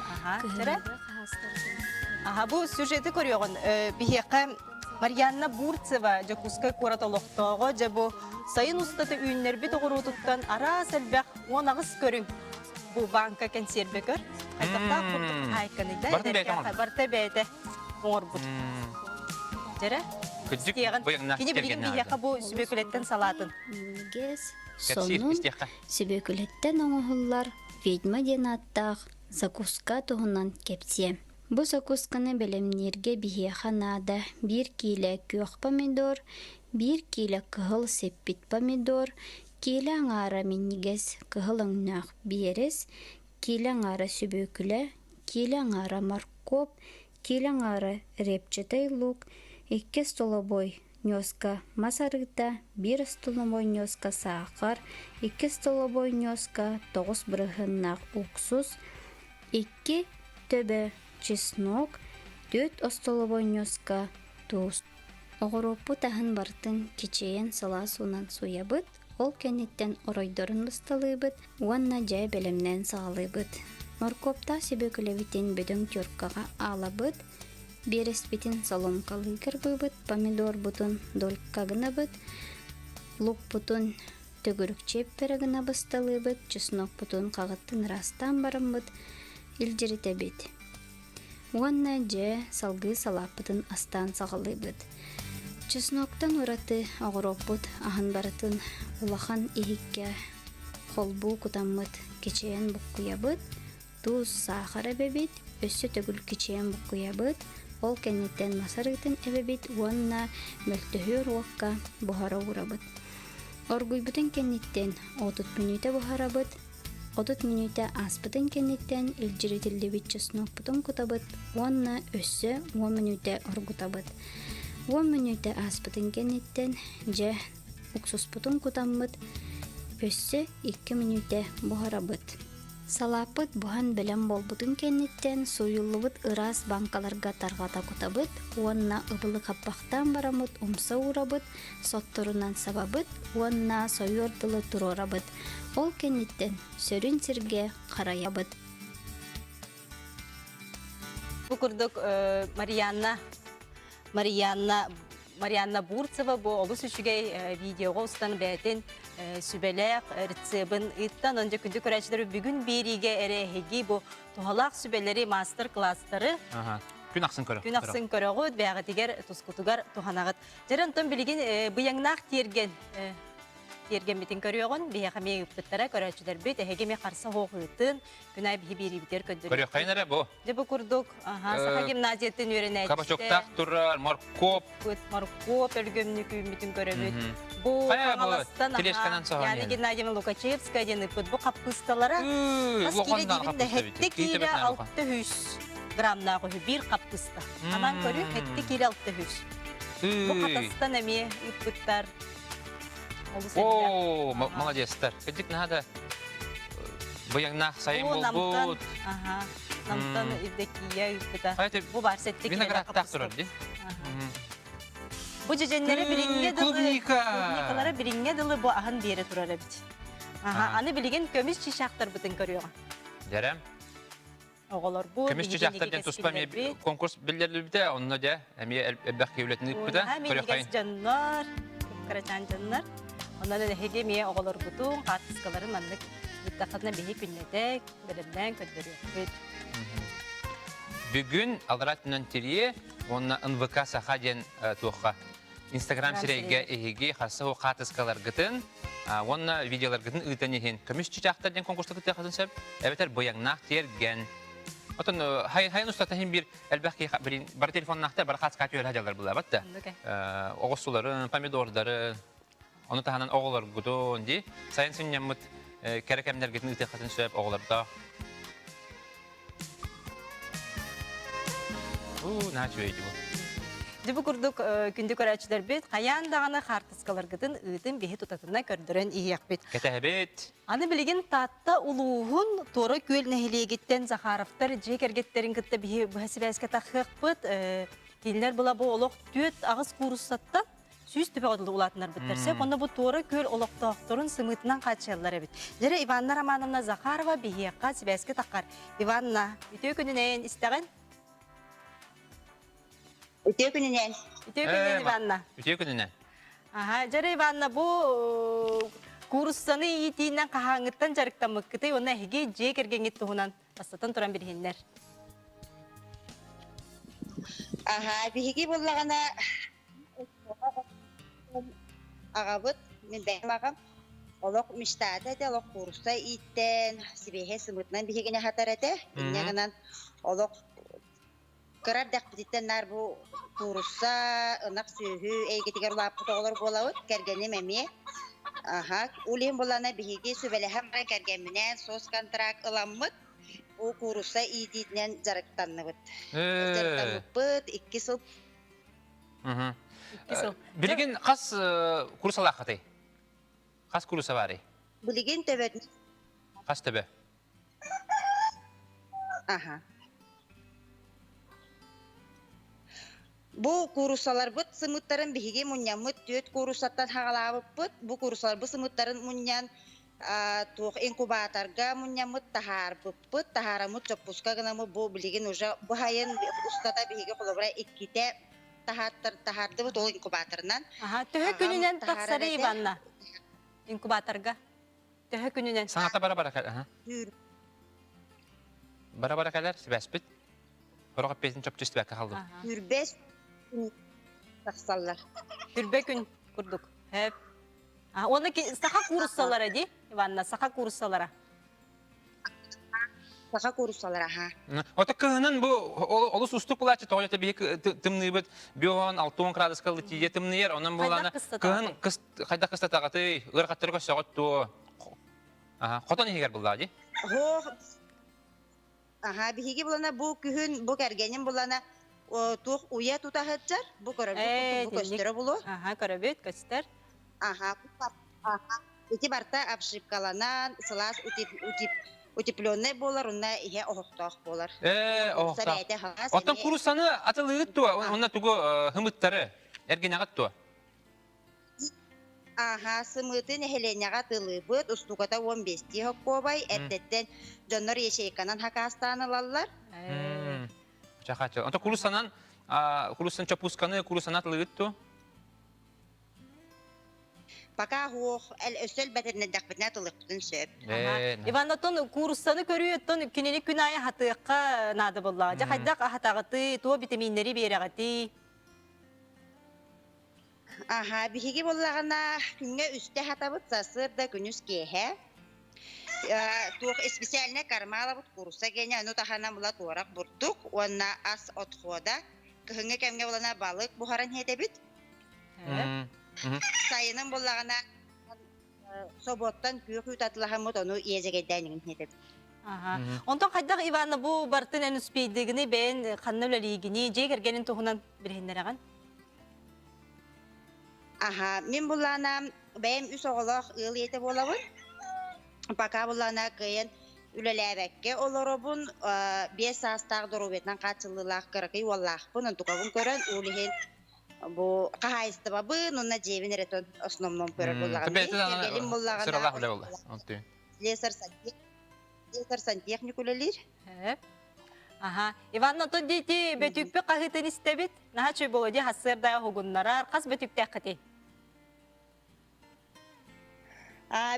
[SPEAKER 1] бұл сюжеті көріоғын. Бігеқі Марьянна Бурцева жакускай корат ОЛОХТОРУН жабу сайын ұстаты үйінлер бет оғырутыттан ара сәлбәқ онағыз көрің. Бұл банка кәнсербе көр. Қайтақта құттық айқаныда. Барта бәйті оңыр бұд. Жәрі? Кені білген бігеқі бұл сүбекілеттен салатын.
[SPEAKER 8] Сонун сөбөкүлеттен оңоһуллар ведьма ден аттаах закуска туһунан кепсе. Бу закусканы белемнерге бихеханада 1 киле көк помидор, 1 киле кыһыл сеппит помидор, киле аңара миннигес кыһыл ыңнаах биерес, киле аңара сөбөкүле, киле аңара моркоп, киле аңара репчатый лук, 2 столобой нёска масарыта, 1 столобой нёска сахар, 2 столобой нёска 9 бырыһыннаах уксус, 2 төбө чеснок, 4 столобой нёска туз. Оғыроппу тахын бартын кичейен сала суынан суябыт, ол кенеттен оройдорын бысталыбыт, уанна жай белемнен сағалыбыт. Моркопта себекілевитен бөдөң тёркаға алабыт, берес битин соломкалы кырбыбыт, помидор бутун долькка гынабыт, лук бутун төгүрүк чеппері гына бысталыбыт, чеснок бутун қағыттын растан барымбыт, илжиритебит. Уанна же салгы салаппытын астан сағалыбыт. Чесноктан ураты оғыроппыт, ахын барытын улахан ихикке холбу кутаммыт кечейен бұққиябыт, туз сахара бебит, өссі төгіл кечейен бұққиябыт, ол кеннеттен масарытын эбебит, уанна мөлтөхөр уаққа бұхара урабыт. Оргуйбытын кеннеттен отут мүніте бұхарабыт, Ходут минуте аспытын кеннеттен илжиретилдебит чеснокпутун кутабыт, уанна өссө 10 минуте оргутабыт. 10 минуте аспытын кеннеттен же уксуспутун кутамбыт, өссө 2 минуте бухарабыт. Салапыт бухан белем болбутун кеннеттен суюллубыт ырас банкаларга таргата кутабыт, уанна ыбылы каппактан барамыт, умса урабыт, сотторунан сабабыт, уанна сойордылы турорабыт. Ол кеннеттен сөрүн сирге караябыт.
[SPEAKER 1] Бу курдук Марианна Бурцева бу олус үчүгей видеого устан бәтен сүбелек рецебин ыттан онжа күндү көрәчләре бүгүн бириге эрехиги бу тухалак сүбелери мастер-класстары.
[SPEAKER 2] Күн аксын көрө.
[SPEAKER 1] Күн аксын көрөгөт бәгә тигәр тускутугар туханагыт. Жерен тон билген буяңнак тирген битин көрөгөн бияхами үптәре көрәчләр бит эхегеме карсы хогытын күнай бибири битер көндүр.
[SPEAKER 2] Көрө кайнара бу.
[SPEAKER 1] Дебу курдук, саха гимназиятын үренәч.
[SPEAKER 2] Кабачоктак турар, моркоп.
[SPEAKER 1] Моркоп өлгөмнү битин көрөбүт. Бу
[SPEAKER 2] Кая бу?
[SPEAKER 1] Каластан,
[SPEAKER 2] Телешканан соған
[SPEAKER 1] яны Геннадия Лукачевская дені бу капкысталара.
[SPEAKER 2] Лоғандан
[SPEAKER 1] Каскире
[SPEAKER 2] капкыста
[SPEAKER 1] дибинде хетте кире 600 граммна кою бир капкыста. Анан көрү хетте кире 600. Бу катастан эми үпкүттар.
[SPEAKER 2] О, молодецтер. Кедик надо буяңнах сайын болбут.
[SPEAKER 1] Намтан идекия үпкүттар. Бу бар сетте кире
[SPEAKER 2] виноградтак турар ди.
[SPEAKER 1] Бу жеженлери биринге дылы.
[SPEAKER 2] Клубникалары
[SPEAKER 1] биринге дылы бу ахын бере турар бит. Аны билген көмүс чишактар бутын көрүгөн.
[SPEAKER 2] Жарам.
[SPEAKER 1] Оголор бу.
[SPEAKER 2] Көмүс чишактардан туспам конкурс билдерли бите, онно да эми элбак кевлетин үпкүтө. Көрө кайын.
[SPEAKER 1] Жаннар, карачан жаннар. Ондан эһеге мие оголор бутун катыскаларын мандык биттакатна бихи күннетек, белемден көдөрүп.
[SPEAKER 2] Бүгүн алратынан тирие, онна НВК саха ден туха. Инстаграм сирейге эһеге хасы о катыскалар гытын, онна видеолар гытын ытанehen. Көмүс чичактардан конкурста гытты хатын сеп, эбетер бояңнак терген. Отон хайын устатахин бир элбакки бар телефоннакта бар катыска көрө хажалар була батта. Огосуларын, помидордары, оны таханан оголор гутун ди. Сайын сүнняммыт керекемдер гытын ыты хатын сеп оголорда. Начуэйди бу.
[SPEAKER 1] Дебу курдук күндү көрәчләр бит, каян даганы хартыскалар гытын ытын бихи тутатына көрдөрөн иек бит.
[SPEAKER 2] Кетебет.
[SPEAKER 1] Аны билген татта улугун тора көл нехилегеттен Захаровтар жекергеттерин кытта бихи бәсибәскә тахыппыт. Килнер була бу олох төт агыс курсатта сүз төбе адылы улатынар биттерсе, онда бу тора көл олохторун сымытынан качаллар бит. Жере Иванна Романовна Захарова бихиякка сибәскә таккар. Иванна, үтө күнүнен истеген?
[SPEAKER 9] Үтө күнүнен.
[SPEAKER 1] Үтө күнүнен Иванна.
[SPEAKER 2] Үтө күнүнен.
[SPEAKER 1] Жере Иванна бу курсаны итинен кахаңыттан жарыктамыккыты, оны хиге жекергеңит туһунан бастатан туран бирһиннер.
[SPEAKER 9] Биһиги боллагана агабыт мен бәмагам олок миштада да олок курста иттен сибеһе сымытнан биһигене хатарате иннегенен олок карар дактиттен нар бу курста ынак сөйү эйгетигер лапты толор болабыт кергене меме улем болана биһиги сөбелеһем керген менен сос контракт ыламмыт у курста идитнен жарыктанныбыт жарыктаныбыт 2 жыл.
[SPEAKER 2] Билген қас курсалақ қатай? Қас курса бары?
[SPEAKER 9] Билген төбет.
[SPEAKER 2] Қас төбе?
[SPEAKER 9] Бу курсалар бут сымыттарын биһиге муннямыт төт курсаттан хагалабыт бут. Бу курсалар бу сымыттарын муннян тух инкубаторга муннямыт тахар бут. Тахарамыт чопуска гынамы бу билген уже бу хайын устата биһиге колобра икките тахарды бут ол инкубаторнан.
[SPEAKER 1] Төһө күнүнен таксары Иванна. Инкубаторга. Төһө күнүнен.
[SPEAKER 2] Саңата бара-бара кәлер. Бара-бара кәлер, сибәспит. Хорога песин чоп чистбәк калды.
[SPEAKER 9] Үрбес таксаллар.
[SPEAKER 1] Үрбе күн курдук. Хеп. Оны саха курсалары ди, Иванна, саха курсалары.
[SPEAKER 9] Саха курсалары,
[SPEAKER 2] Ота кыһынан бу олус устук булачы тойлата бик тымныбыт бион 6 градус калды тие тымныр, онан булана кыһын кайда кыстатагаты ыргаттырга сагатту. Хотон егер булда ди.
[SPEAKER 9] Ho aha bihigi bulana bu kühün bu kergenin bulana tuh uya tutahıtcar bu köröbü bu köstere bulu.
[SPEAKER 1] Aha, көрөбүт, көстер.
[SPEAKER 9] Aha aha ити барта обшивкаланан сылас утепленный болар уна ihe охтох болар.
[SPEAKER 2] Охта. Оттан курсаны атылыгыт туа, онна тугу хымыттары эргенагат туа.
[SPEAKER 9] Aha sımıtın helenaga tılыбыт устугата 15 тихок кобай эрдеттен жоннор ешейканан хакастаналалар.
[SPEAKER 2] Чахача. Онта курсанан курсан чапусканы курсан атылыгыт туа.
[SPEAKER 9] Пока хуох өсөл бәтерне дәкбетне тылыктын сөп.
[SPEAKER 1] Иван оттон курсаны көрүү оттон күнени күнайы хатыакка нады болла. Жакайдак ахатагыты, туо витаминнери берагати.
[SPEAKER 9] Aha bihigi bolлагана күнгө үстө хатабыт сасыр да күнүс кеһе. Туох специальный кармалабыт курса гене ану тахана була туарак бурдук, онна ас отхода кыһыңга кемге болана балык бухаран хетебит. Сайынын боллагана соботтан күйөкү татылахамыт ону иезегедденин хетеп.
[SPEAKER 1] Онтон кайдак Иван бу бартын эн успейдигини бен каннөлөлигини жегергенин тухунан бирхиннераган.
[SPEAKER 9] Aha, min bulana benim üs oğlak ıl yete bolabın. Paka bulana kıyın ülelebekke olorobun 5 saastaq dorobetnan kaçılılaq kırıkı vallaq bunun tukabın körün ulihin bu kahayistı babın onunla cebin ereton osnomnom körür bollağın. Gelin bollağına
[SPEAKER 2] Sıralah bile bolla.
[SPEAKER 9] Leser santexnik ulelir.
[SPEAKER 1] Aha, Иван оттон дити бөтүкпү кагытын истебит. Наха чөй болоди хассырда хугуннарар кас бөтүктэ кыты.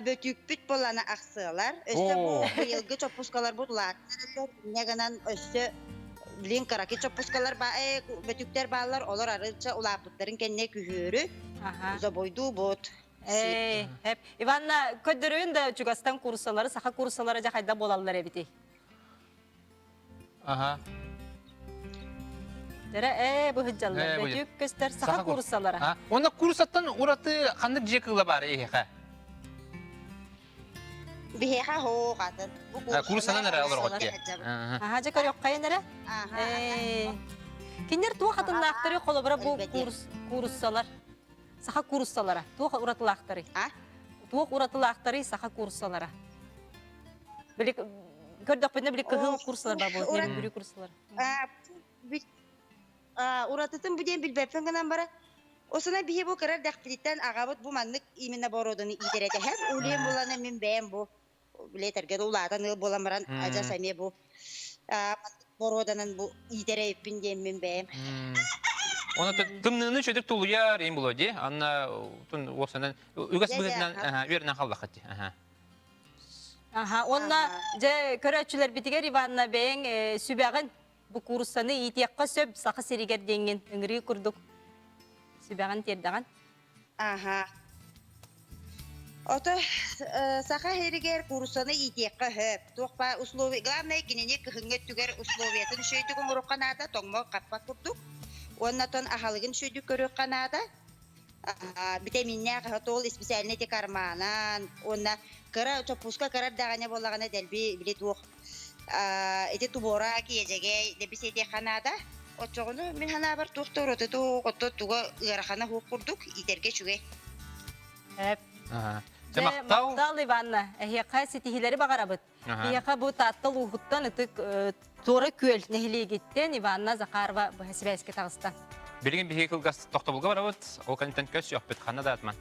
[SPEAKER 9] Bötükpüt bolana aksılar. Öste bu yılgı çoppuskalar budular. Neganan öste bilin karaki çoppuskalar bötükler bağlar olur arıca ulapıtların kendine kühürü. Zaboydu bot.
[SPEAKER 1] Hep Ivanna ködürün de Çugastan kursaları, saha kursaları jakayda bolallar ebiti.
[SPEAKER 2] Aha.
[SPEAKER 1] Dere bu hıcallar bötük göster saha kursaları.
[SPEAKER 2] Onda kursattan uratı kandık jekıla bari ehe.
[SPEAKER 9] Biheha ho kadın.
[SPEAKER 2] Kursanın nere alır hotti.
[SPEAKER 1] Aha jakar yok kayın nere? Kinler tuğa katınla aktarıyor kolabara bu kursalar. Saha kursalara. Tuğa uratılı aktarı. Tuğa uratılı aktarı saha kursalara. Böyle gördük bende böyle kıhıl kursalar var bu. Yerin bürü kursalar.
[SPEAKER 9] Uratıtın bu diyen bilbepten kanan bara. O sana bihe bu karar dakpilitten ağabot bu manlık imine borodunu iderete. Hep uliyen bulana min beğen bu. Bileter gede ulatan ıl bulamaran aca sami bu. Borodanın bu idere ipin diyen min beğen.
[SPEAKER 2] Ona tımnını çödük tuluyar en bulodi. Anna o senden ügas bugünden verilen kallak etti.
[SPEAKER 1] Aha, onna je köröçüler bitiger Ivanna beğen sübağın bu kursanı itiyakka söp sağı seriger dengen ıngri kurduk. Sübağın terdagan.
[SPEAKER 9] Aha. Oto saha heriger kursanı itiyakka höp. Tuğpa uslovi glamne kinini kıhınget tüger usloviyetin şöydükün urukanada tongmo kappa kurduk. Onnaton ahalıgın şöydük körükanada. Vitaminler hatol spesialine te karmanan. Onna kara çopuska karar dağına bollağına delbi bile tuğ. Ete tubora ki yecege debise de kanada. O çoğunu min hana bar tuğtur otu tuğ otu tuğa ırakana huğ kurduk iterge çüge.
[SPEAKER 1] Hep.
[SPEAKER 2] Maktal
[SPEAKER 1] Ivanna. Ehiyaka sitihileri bagarabıt. Ehiyaka bu tatlı uhuttan ıtık tora köl nehliye gitten Ivanna Zakarva bu hesibeske tağıstan.
[SPEAKER 2] Bilgin bir hekil gaz toxtabılga var avut. O kanıtan kös yok bit xanna da atman.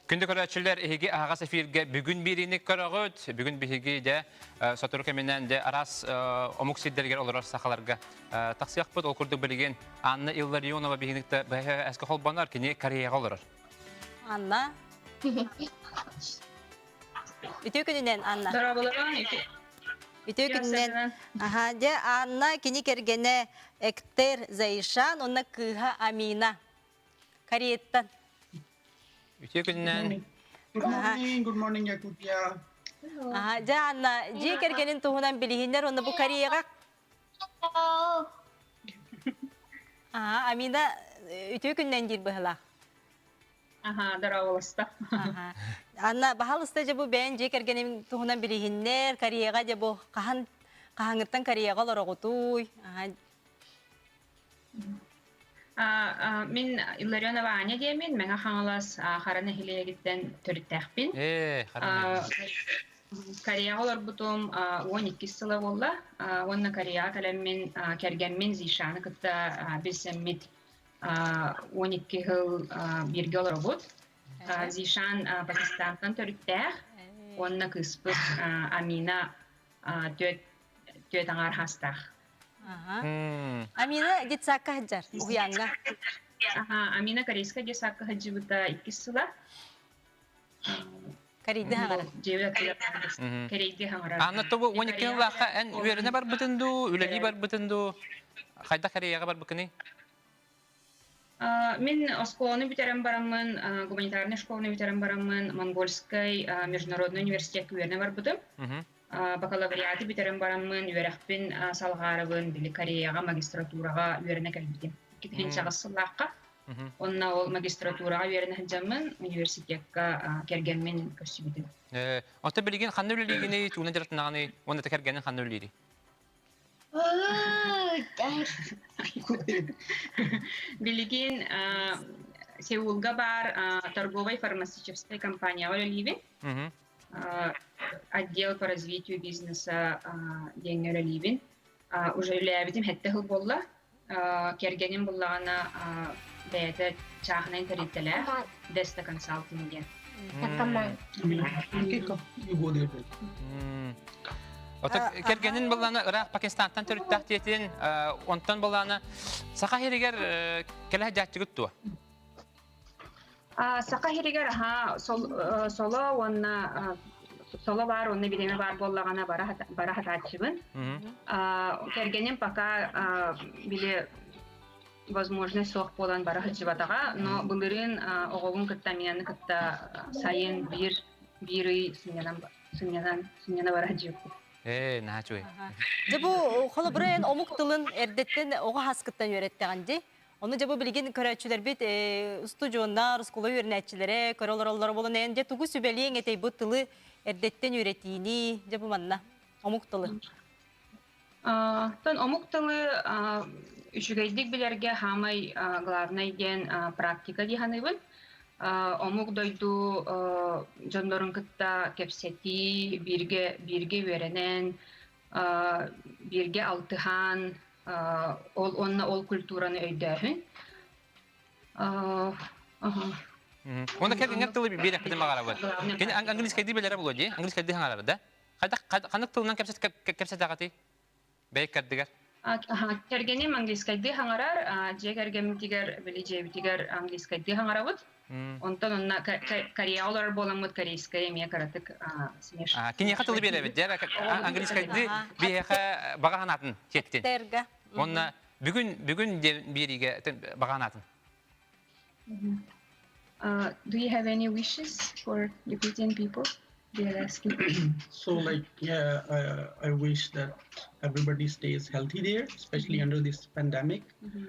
[SPEAKER 2] Күндү көрәчүләр эһиги ағас эфирге бүгүн бириник көрөгөт, бүгүн биһиги дә сатыр кеменән дә арас омук сиддергер олар сахаларга таксыяқпыт ол күрдүк билген Анна Илларионова биһиникте бәһә әске холбанар кини Кореяга олар.
[SPEAKER 1] Анна. Үтө күнүнен Анна. Үтө күнүнен. Аха, же Анна кини кергене Эктер Зайшан, онна кыха Амина. Кореяттан.
[SPEAKER 2] Үтө күннән.
[SPEAKER 10] Good morning, Yakutya.
[SPEAKER 1] Аха, же Анна, же кергенин туһунан билиһиннер, онна бу Кореяга. Аха, Амина үтө күннен дир быһыла.
[SPEAKER 11] Аха, даравалыста.
[SPEAKER 1] Аха. Анна бахалыста же бу бен же кергенин туһунан билиһиннер, Кореяга же бу кахаңыттан Кореяга лорогутуй. Аха.
[SPEAKER 11] Мен Илларионова Аня деймін, мен аңалас қараны хилегеттен төрттәқпін. Кореяға олар бұтым 12 сылы болды. Онна Корея кәлеммен кәргенмен зишаны күтті білсеммет 12 жыл бірге олар бұд. Зишан Пакистантан төрттәқ, онна күспіс Амина төт аңар хастақ.
[SPEAKER 1] Амина детсакка хаджар, уянга.
[SPEAKER 11] Амина корейска детсакка хаджи бута 2 сыла.
[SPEAKER 1] Корейде хаңара.
[SPEAKER 11] Корейде хаңара.
[SPEAKER 2] Анна тобу 12 лаха эн үеріне бар бытынду, үлели бар бытынду. Қайда Кореяға бар быкыны?
[SPEAKER 11] Мен школаны битерем барамын, гуманитарный школаны битерем барамын, Монгольской международный университет үеріне бар бытым. Бакалавриаты битерем барамын, үерәхпен салғарыбын, били Кореяға магистратураға үеріне кәлбітем. Кеткен чағысылаққа, онна ол магистратураға үеріне хәджамын, университетка кергенмен көсібітім.
[SPEAKER 2] Ота білген қанды үлелігіне, туына жаратынағаны, оны да кергенін қанды үлелері?
[SPEAKER 11] Билеген Сеулга бар торговой фармацевтической компания үлелевен. Отдел по развитию бизнеса деньги Ливин. Уже лебедим хетте хыл болла. Кергенин боллағана бәйті чағына интернеттелі Деста консалтинге.
[SPEAKER 2] Кергенин боллағана Ирақ Пакистантан түріттақ тетін, онтан боллағана сақа херігер келі жәтчі күттуа?
[SPEAKER 11] Сақа херігер соло онна Сола бар, онны бидеме бар боллагана бара хатачыбын. Кергенем пока биле возможность соқ болан бара хатчыбатага, но былырын оғылын кытта меняны кытта сайын биры сынянан бара хатчыбы.
[SPEAKER 2] Нахачуй.
[SPEAKER 1] Жабу холобрен омуктылын эрдеттен оға хаскыттан өйреттеғанди. Onu jabı bilgin körәчүләр бит студионнар, скола үрнәтчеләре, körәләр болан энде тугу сүбәлиң этей бу тылы эрдеттен үретини жабы манна. Омук тылы.
[SPEAKER 11] Тон омук тылы үшүгәйдик биләргә хамай главный ден практика дигәнебез. Омук дойду җаннарын кытта кепсети бирге веренен бирге алтыхан ол культураны өйдәһен.
[SPEAKER 2] Онда кергенер тылы бирек бидем багарабы. Кени английский ди беләре булды, английский ди хаңарады да? Кайда тылынан кепсет агаты? Бәйк кәрдигәр.
[SPEAKER 11] Кергенем английский ди хаңарар, же кергем тигәр белеҗе тигәр английский ди хаңарабыз. Онтан онна кореялар боламыт корейская мия каратык смеш.
[SPEAKER 2] Кини хатылы беле бит, английский ди бияха баганатын кеттен.
[SPEAKER 1] Терга.
[SPEAKER 2] Онна бүгүн бириге баганатын.
[SPEAKER 11] Do you have any wishes for European people? They are asking.
[SPEAKER 10] So, I wish that everybody stays healthy there, especially under this pandemic.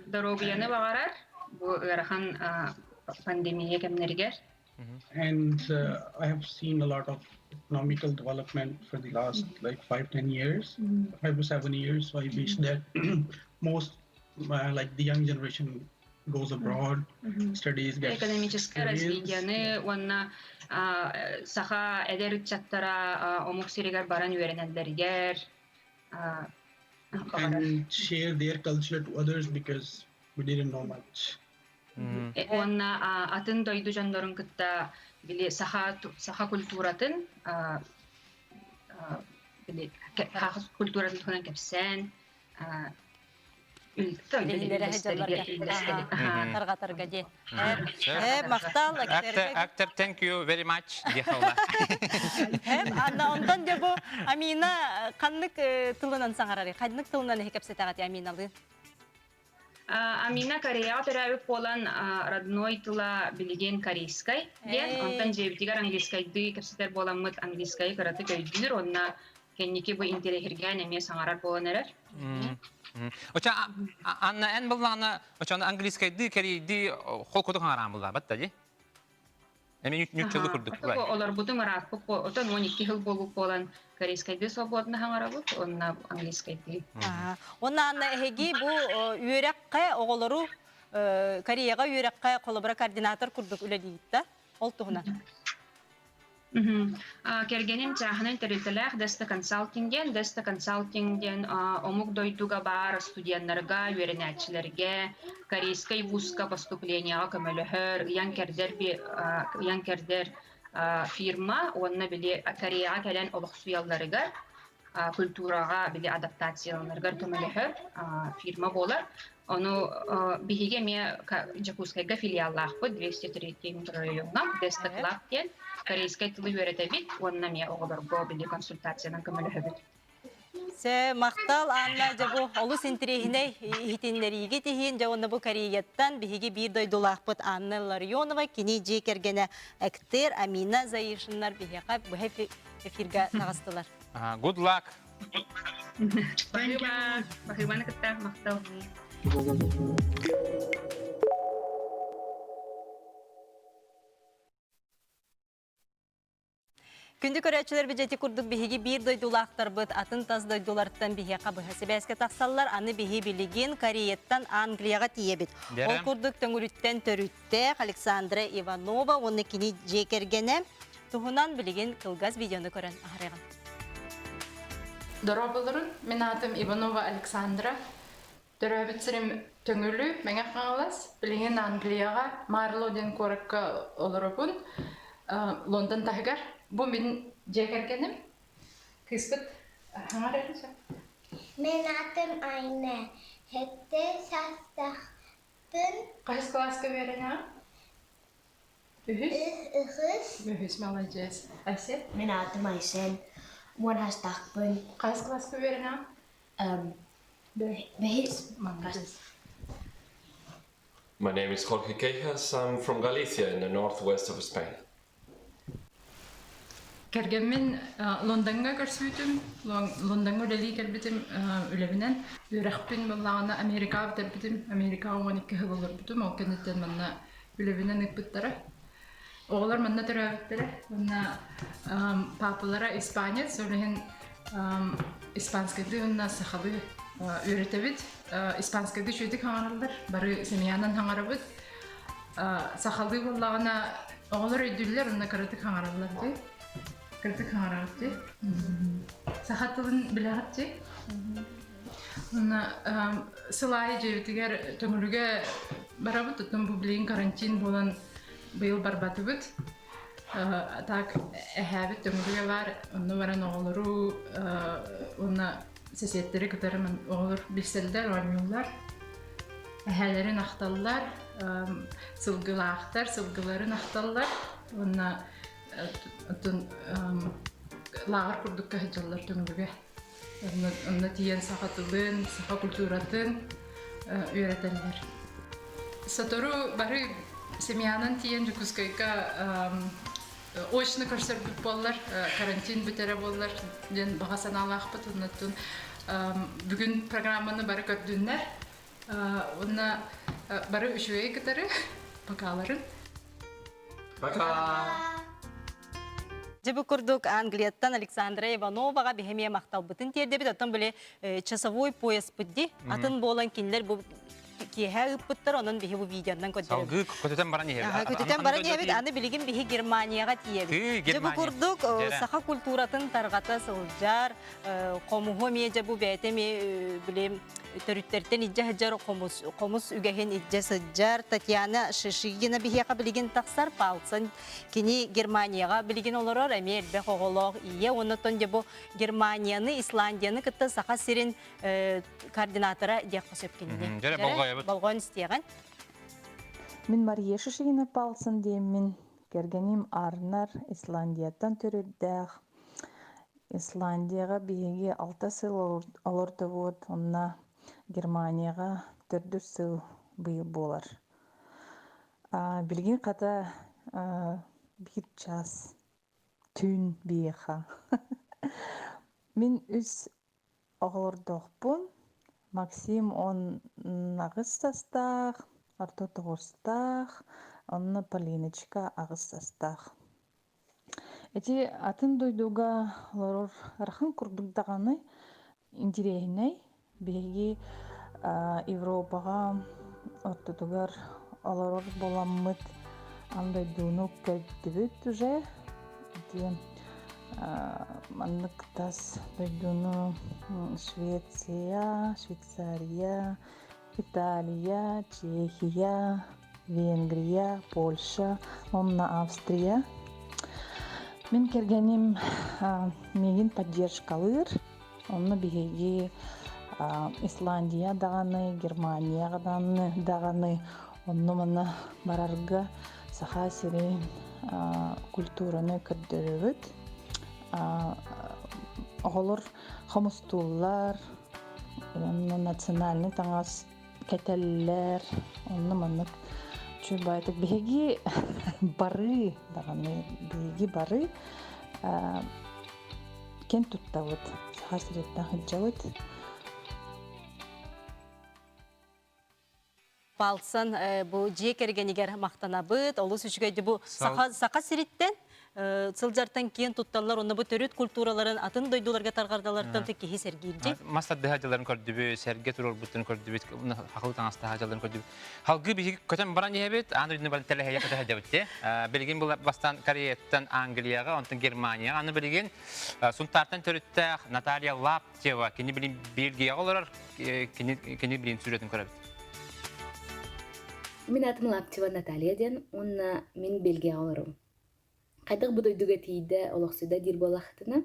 [SPEAKER 11] Дорогияны багарар, бу рахан pandemiye kemnerger.
[SPEAKER 10] And I have seen a lot of economical development for the last 5-10 years, 5 to 7 years. So I wish that most the young generation goes abroad, studies, gets
[SPEAKER 11] Экономическое развитие, онна саха эдер чаттара омук сиригер баран үйренелдергер.
[SPEAKER 10] And share their culture to others because we didn't know much.
[SPEAKER 11] Онна атын дойду жандорун кытта били саха культуратын били культуратын тунан кепсен
[SPEAKER 1] Тарга де. Мақтал
[SPEAKER 2] Actor, thank you very much.
[SPEAKER 1] Анна ондан де бу Амина каннык тылынан саңарары. Каннык тылынан хекепсетагат Аминалды.
[SPEAKER 11] Амина Корея төрәбек болан родной тыла билеген корейскай. Ден онтан жебитигар английскайды кепсетер боламыт английскай караты көйдүр. Онна кенники бу интерехирген эме саңарар болан эрер.
[SPEAKER 2] Оча Анна эн буллана оча английскайды керейди хол коду хаңарам булла батта ди. Эми нюччулу курдук бай.
[SPEAKER 11] Олар бутун арак отон 12 жыл болуп болан корейскайды свободно хаңарабыт, онна английскайды.
[SPEAKER 1] Онна Анна эһеги бу үйрәккә оголору Кореяга үйрәккә колобра координатор курдук үлелийитта. Ол туһунан.
[SPEAKER 11] Кергенем чахнын терителэх дэста консалтингден омук дойдуга бар студентларга, үйренәчиләргә, корейскай вузка поступлениега көмөлөһөр, янкердер фирма, онна биле Кореяга келен ОЛОХСУЮУЛАРЫНга культурага биле адаптацияланырга көмөлөһөр фирма болар. Ону биһиге ме Жакускайга филиаллахпы 203 районна дэста клаб кен корейскай тылы үйрәтәбит, онна ме оголорго биле консультациянан көмөлөһөбүт.
[SPEAKER 1] Се мактал Анна жабу олус интерехине хитинлериге тихин жауна бу Кореяттан биһиге бир дойдулахпыт Анна Ларионова кини жекергене актер Амина Заишиннар биһига бу эфирга тагыстылар.
[SPEAKER 2] Good luck.
[SPEAKER 11] Thank you. Бахибаны кытта мактал.
[SPEAKER 1] Күнді көрәтшілер бюджеті күрдік бігі бір дойдулақтарбыт, атын таз дойдуларттан бігі қабы хәсібәске тақсалар, аны бігі білеген Корейеттан Англияға тиебет. Ол күрдік төңіріттен төрітті Александра Иванова, оны кені жекергені ТУՀУНАН білеген кылгаз видеоны көрін ағырайған.
[SPEAKER 12] Дорабылырын, мен атым Иванова Александра. Дөрәбітсірім төңілі, мәңе қаңылас, білеген Англияға Марлоден көріккі олырыбын, Лондон тағығар. Бу мен жекергенім. Кыспыт хаңар әрінсі?
[SPEAKER 13] Мен атым Айна. Хетте састақтын.
[SPEAKER 12] Қайыз класқа берін аға? Үхіс? Үхіс, молодец. Әсет?
[SPEAKER 13] Мен атым Айсен. Мон хастақпын.
[SPEAKER 12] Қайыз класқа берін аға?
[SPEAKER 13] Behis.
[SPEAKER 12] Молодец.
[SPEAKER 14] My name is Jorge Quejas. I'm from Galicia in the northwest of Spain.
[SPEAKER 12] Кергенмен Лондонга көрсөйтім, Лондонга үлелі келбетім үлебінен. Үйрәқпен болағына Америкаға бітірбетім, Америкаға 12 жыл olur бітім, ол кәнеттен манна үлебінен үкбіттері. Оғылар манна түрі өттері, манна папалара испанец, өлеген испанскайды онна сақалы үйретебет. Испанскайды шөйтік хаңаралдар, бары семьянан хаңарабыт. Сақалы болағына оғылар өйділер, онна қаратық хаңаралар дей. Кыртык хаңарабыт. Сахаттылын білағат. Сылайы жебітігер төңіріге барабыт, тұттым бұл білейін карантин болан бұйыл барбаты бұд. Так әхәбіт төңіріге бар, оны баран оғылыру, оны сәсеттері күтәрімін оғылыр білселдер, оймеулар. Әхәлерін ақталылар, сылғыларын ақталылар. Оны лағыр күрдікке хеджалар төңірге. Онна тиен сақатылын, сақа культуратын үйретелер. Сатору бары семьянын тиен жүкізкайға ойшыны көрсер бүт болар, карантин бүтері болар, ден бағасан алақпыт. Бүгін программаны бары көрдіңдер. Онна бары үшуе кетері, бақаларын.
[SPEAKER 14] Пока!
[SPEAKER 1] Жебі күрдік Англияттан Александра Ивановаға бігеме мақтал бұтын тердебет, атын біле часовой пояс бұдди, атын болан кенлер бұл кеге ұппыттыр, оның бігі бұл видеодан көддерім.
[SPEAKER 2] Салғы көтетен баран ебет.
[SPEAKER 1] Көтетен баран ебет, аны білеген бігі Германияға тиебет. Жебі күрдік сақа культуратын тарғата сылжар, қомуғы ме жебі бәйтеме білем төрүттерден итже хаджар комус үгәһен итже сыджар Татьяна Шишигина бихияка билигин таксар палсын кини Германияга билигин олорор эмер бе хоголог ие онотон же бу Германияны Исландияны кытта сака сирин координатора дек косып кинди.
[SPEAKER 2] Жара
[SPEAKER 1] болгон истеген.
[SPEAKER 15] Мен Мария Шишигина палсын деймин. Кергеним арнар Исландияттан төрүддәх. Исландияга биһиги 6 сыл олордобут, онна Германияга 4 сыл быйыл болар. Билген ката бир час түн биеха. Мен үз оғылырдоқпын. Максим он ағыстастақ, Арто тоғыстақ, онна Полиночка ағыстастақ. Эти атын дойдуга лорор архан курдугдаганы интересней. Беги Европага ортотугар олорор боламмыт андай дуну кәддүбүт уже. Маннык тас дойдуну Швейцария, Италия, Чехия, Венгрия, Польша, онна Австрия. Мен кергеним мегин поддержкалыр. Онны биһиги Исландия даганы, Германия даганы, онны мана барарга саха сирин культураны көрдөрөбүт. Оголор хомустуллар, онны национальный таңас кетеллер, онны маннык чүбайтык биһиги бары даганы, биһиги бары кен туттабыт, саха сиреттен хыджабыт.
[SPEAKER 1] Палсан бу жекергенигер мактанабыт, олус үчүгөйдү бу сака сиреттен сылжартан кийин тутталар, онна бу төрүт культураларын атын дойдуларга таргардалардан текки сергийди.
[SPEAKER 2] Мастар дехажаларын көрдүбү, серге турор бутун көрдүбү, акыл таңаста хажаларын көрдүбү. Халгы биги көтөн баран ебет, аны бал телехая катажабытте. Билген бул бастан Кореядан Англияга, онтон Германияга, аны билген сунтартан төрүттө Наталья Лаптева, кини билин Бельгияга олар, кини билин сүрөтүн көрөбүт.
[SPEAKER 16] Мен атым Лаптева Наталья ден, онна мен Бельгияга оларым. Кайтак бу дойдуга тийде ОЛОХСУЙУУДА дир болахтына.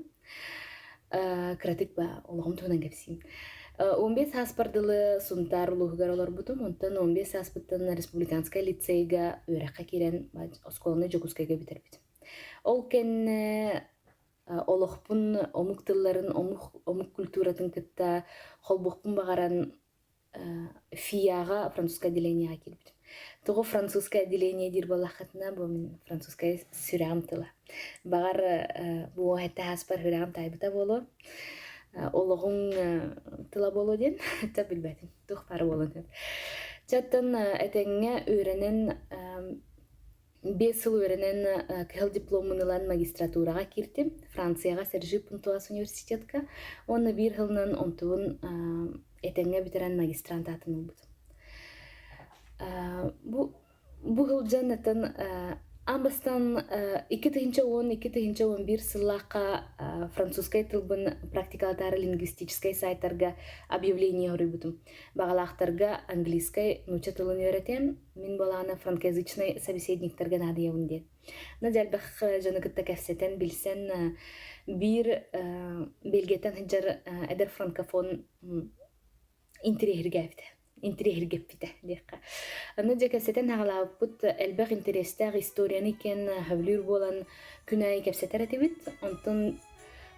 [SPEAKER 16] Кратык ба ОЛОХТОРУН кепсим. 15 аспардылы сунтар улугар олар бутум, онтан 15 аспыттан республиканская лицейга өракка кирен осколны жокускайга битербит. Ол кен олохпун омуктылларын омук культуратын кытта холбукпун багаран фияга французское отделениега кирбит. Тугу французское отделение дир болахатына бу мен французская сүрәм тыла. Багар бу хәтта аспар хүрәм тайбыта боло. Ологун тыла боло ден, та билбәтим. Тух пары болон. Чаттан этеңге өйрәнен 5 жыл өйрәнен кыл дипломынылан магистратурага кирдим. Францияга Сержи Пунтуас университетка. Оны 1 жылнан онтуун этеңге битерен магистрант атын болбут. Бу жылжан атын амбастан 2-11 сыллака французскай тылбын практикалатары лингвистической сайттарга объявление өрүбүтүм. Багалактарга английской нуча тылын өйрөтем. Мен баланы франкоязычный собеседниктерге надыябын дед. Надялбах жаныкытта кәфсетен билсен бир белгетен хыджар эдер франкофон интерьергеппите декка. Аны жекесетен хагалаппыт элбек интерестер историяны кен хавлюр болан күнай кепсетер этебит. Онтон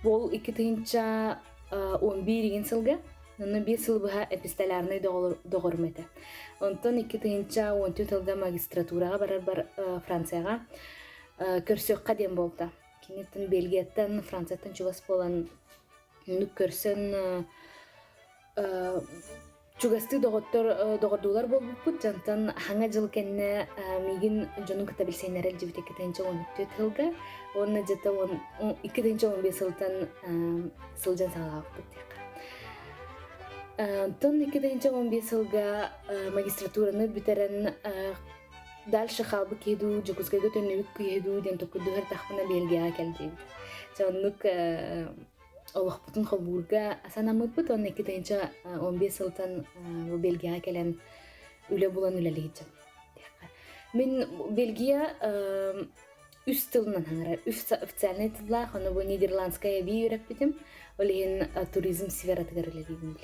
[SPEAKER 16] бол 2011 сылга, аны 1 сыл быха эпистолярны доғырмете. Онтон 2014 сылга магистратурага барар Францияга көрсөкка дем болта. Кенеттен Бельгияттан, Францияттан чугас болан нүк көрсөн чугасты доғырдулар болбуппут, жантан хаңа жыл кенне мигин жонун кыта билсейнерел жибит 2014 сылга, онна жата 2015 сылтан сылжан салааппыт дека. Тон 2015 сылга магистратураны битерен дальше халбы кеду, жокускайга төннөбүк кеду, ден токудугар тахпына Бельгияга келди. Жоннук олохпутун холбурга санамыппыт, онна китайынча 15 сылтан Бельгияга келен үле булан үлелейджим. Мен Бельгия үс тылынан хаңара, официальный тыллах, оны бу нидерландская би үйрәппетим, олеген туризм сфератыгар үлелейбим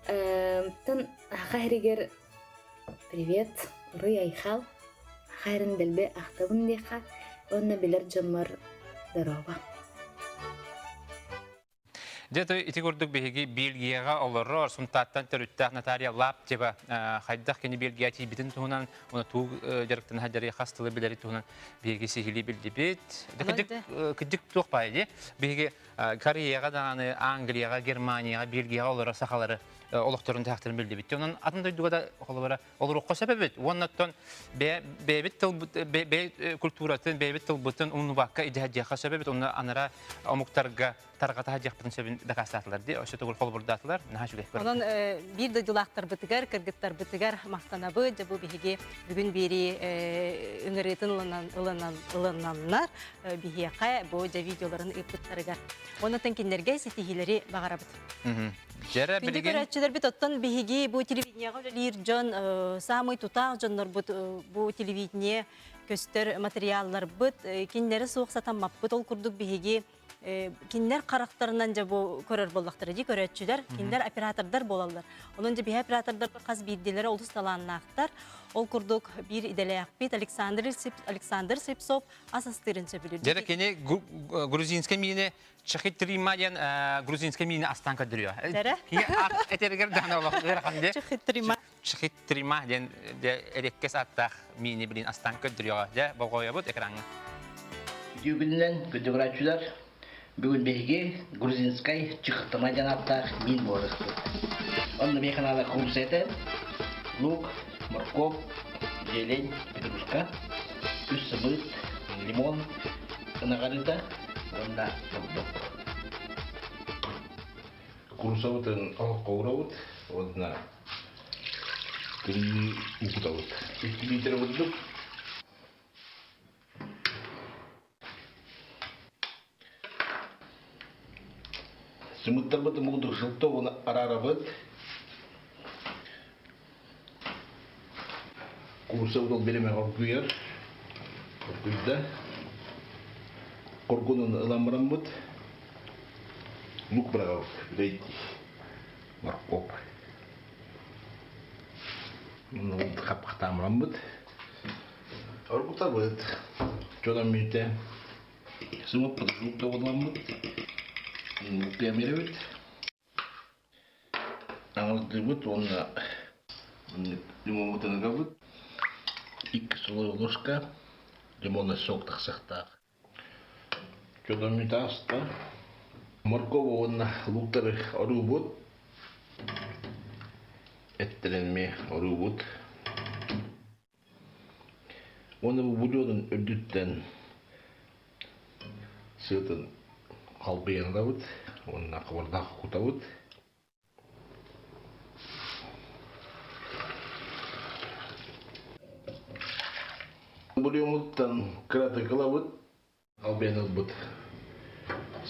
[SPEAKER 16] билейм. Тан хахаригер привет, урый айхал, хайрын делбе ахтабын деха, онна билер жаммар дарова.
[SPEAKER 2] Дето ити көрдік беги Бельгияға олорор сумтаттан төрүттәк нотариал лап деба хайдах кені Бельгия тибитин туһунан оны туу жарыктан хаджары хастылы билери туһунан беги сихили билдибит. Кидик тохпайды. Беги Кореяга даны Англияга, Германияга, Бельгияга олорор сахалары олохторун тахтырын билдибит. Онун атын дойдугада холобара олорукка себебит. Оннаттан бебит тыл культуратын, бебит тыл бутын унубакка идехаджаха себебит. Онна анара ОМУКТАРга таргата хаджактын себин дакастатлар ди. Ошо тугул холбурдатылар. Нахашугай.
[SPEAKER 1] Онун бир ДОЙДУЛААХТАРБЫТыгар, кыргыттарбытыгар мактанабы, жабу биһиги бүгүн бери ыңырытын ылынаннар бихияка бу жа видеоларын ыптыттарыгар. Онотон киндерге ситихилери багарабыт.
[SPEAKER 2] Жара
[SPEAKER 1] Күнде
[SPEAKER 2] билген
[SPEAKER 1] көрәтчілер бит оттан биһиги бу телевидениега үлелир жон самый тутак жоннор бу телевидение көстөр материаллар быт киндери суық сатаммап быт ол курдук биһиги киндер карактарынан жа бу көрөр боллактыр ди көрәтчүлөр киндер оператордар болалар. Онун жа биһи оператордар каз бирдилери ОЛОХТОРУН ол курдук бир иделеяқпит Александр Сепсов асастырынча билер.
[SPEAKER 2] жара кени грузинский мини чахитрима ден грузинский мини останка дөрү.
[SPEAKER 1] Дәрә?
[SPEAKER 2] Этергер дана олохтор ханде.
[SPEAKER 1] Чахитрима
[SPEAKER 2] ден эреккес аттах мини билин останка дөрү. Жа болгоябыт экранга.
[SPEAKER 17] Бүгүннен көдөграчулар бүгүн беге грузинскай чыхтыма жанаттар мин болықты. Онда механада курсеті, лук, морковь, зелень, петрушка, үссібіт, лимон, ынағарыта, онда топ-топ.
[SPEAKER 18] Курсавытын алық қауырауыт, онда күнні ұқытауыт. 2 литр өттік. Сымыттар бұты мұғыдық жылты оны арара бұт. Курсавыт ол береме қорқүйер. Қорқүйді. Қорқуынан ыламыран бұт. Лук бұраға білейді. Морковь. Оны қапқақтамыран бұт. Орқұтар бұт. Жодан мүйте. Сымыт бұт жылты одан бұт. Пиамировать. Аңызды бұт, оны лимон бұтыны бұт. 2 столовая ложка лимонный сок тақсақтақ. Жодан мүйте аста. Морковь оны луктары ору бұт. Эттеренме ору бұт. Оны бульонын үрдіттен сыйтын қалбыянда бұд, оның ақыбардағы құта бұд. Бульон бұдтан қыраты қыла бұд, қалбыянда бұд.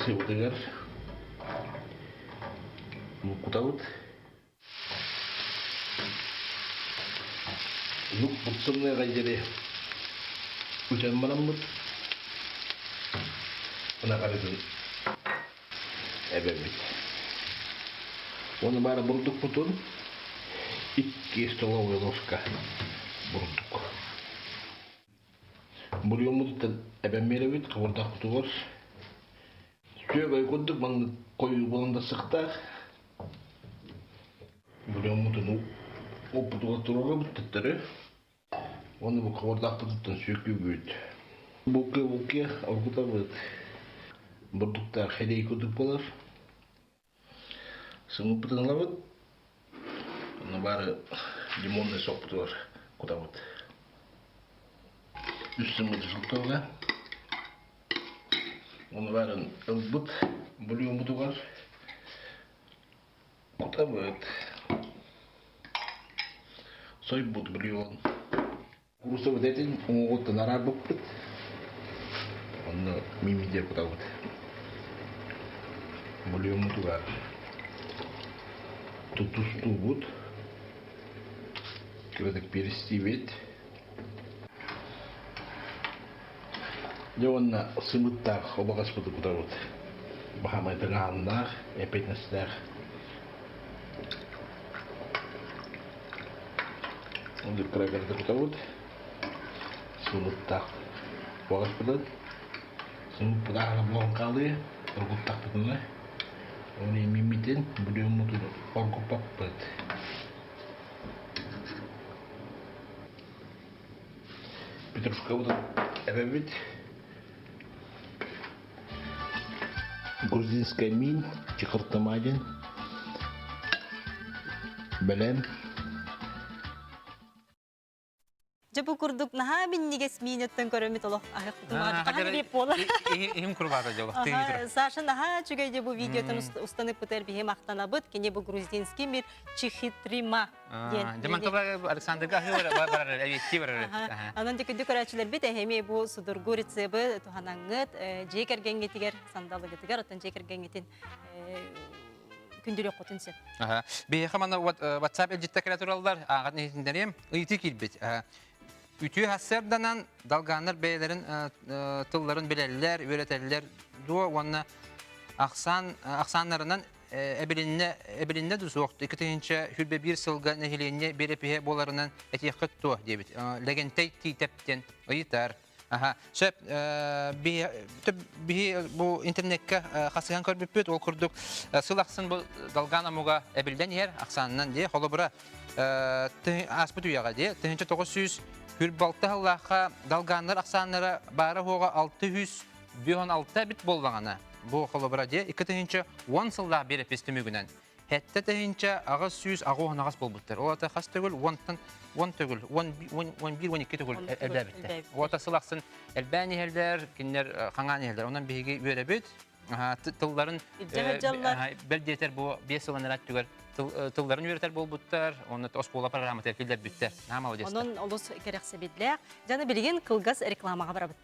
[SPEAKER 18] Сыйбытығар, құта бұд. Лук бұтсымны ғайдері үтен барам бұд. Бұна қарыдың әбәмет. Оны бары бұрдық бұтын 2 столовая ложка бұрдық. Бульон бұтын әбәмет қабырдақ бұтығыр. Сөйіп айқұдық, маңды қойы болында сықтақ. Бульон бұтын опытуға тұруға бұттыттыры. Оны бұл қабырдақ бұтын сөйкі бөйді. Бұлке орғыта бұд. Бұрдықтар хәлей көдік болар. Сыңып бұтын алабыд. Оны бары лимонный сок бұтылар құта бұд. Үстің бұты жылтауға. Оны бары ұлбыд. Бульон бұтығар. Құта бұд. Сой бұд бульон. Құрысы бұд әтін оңғыттын ара бұд. Оны мимидер құта бұд. БУЛИОМУТУГА ТУТУСТУБУТ КЭПСЭТИЭХПИТ Жонна сымыттар обагаспыты кутабыт. Бахамай ТУՀУНАН эпетнестер. Онды крагарды кутабыт. Сымыттар обагаспыты. Сымыттар блонкалы, ургуттар пытына. Оны мимитен БУЛИОМУТУ оргупаппыт. Петрушка вот эбит. Грузинская мин, чехартамадин, белем.
[SPEAKER 1] Жабу курдук наха миннигес минеттен көрөмит олох ахык тумар. Ахык бола.
[SPEAKER 2] Им курбата жолу.
[SPEAKER 1] Саша наха чугай жабу видеотон устанып бутер бихе мактанабыт, кене бу грузинский мир чехитрима.
[SPEAKER 2] Демантова Александр Гахыр бар әйти бар.
[SPEAKER 1] Анан декенде көрәчләр бит әһәме бу судургу рецебы туханаңгыт, жекергенге тигәр сандалыгы тигәр, атын жекергенген күндүлек котынсы.
[SPEAKER 2] Бе хамана WhatsApp элҗиттә кирә туралар, агат нидәнем, ыйты килбит. Үтү хәссәрдәнән далганнар бәйләрен тылларын беләләр, өйрәтәләр. Ду ванна АХСААННААХнарынан эбилинне дусуक्त. Икенче хүлбе бир сылга нәһиленне берепе боларынан әтиәккәт то дибит. Легентай титәптен ыйтар. Шәп би бу интернетка хасыган көрбүппүт, ол курдук сылаксын бу далган амуга эбилден ер АХСААННААХнан де холобура аспыт уяга де 1900 Хүрбалта Аллахка далганнар АХСААННААХнара бары хога 616 бит боллагана. Бу холобура де 2010 сылда берип эстемегүнен. Хәтта тәһинчә агыс сүз агы нагас булбыттыр. Ол ата хас түгел 10 түгел 11-12 түгел әлбәттә. Ол ата сылаксын әлбәни хәлләр, кинләр ханган хәлләр. Оннан биге өйрәбит. Тылларын белдетер бу 5 сылынрат түгел. Тылларын өйрәтер булбыттар. Онны оскола программа тәкилдәр биттер. Нама молодец.
[SPEAKER 1] Оннан олус керәксе битләр. Жана билген кылгас рекламага барабыт.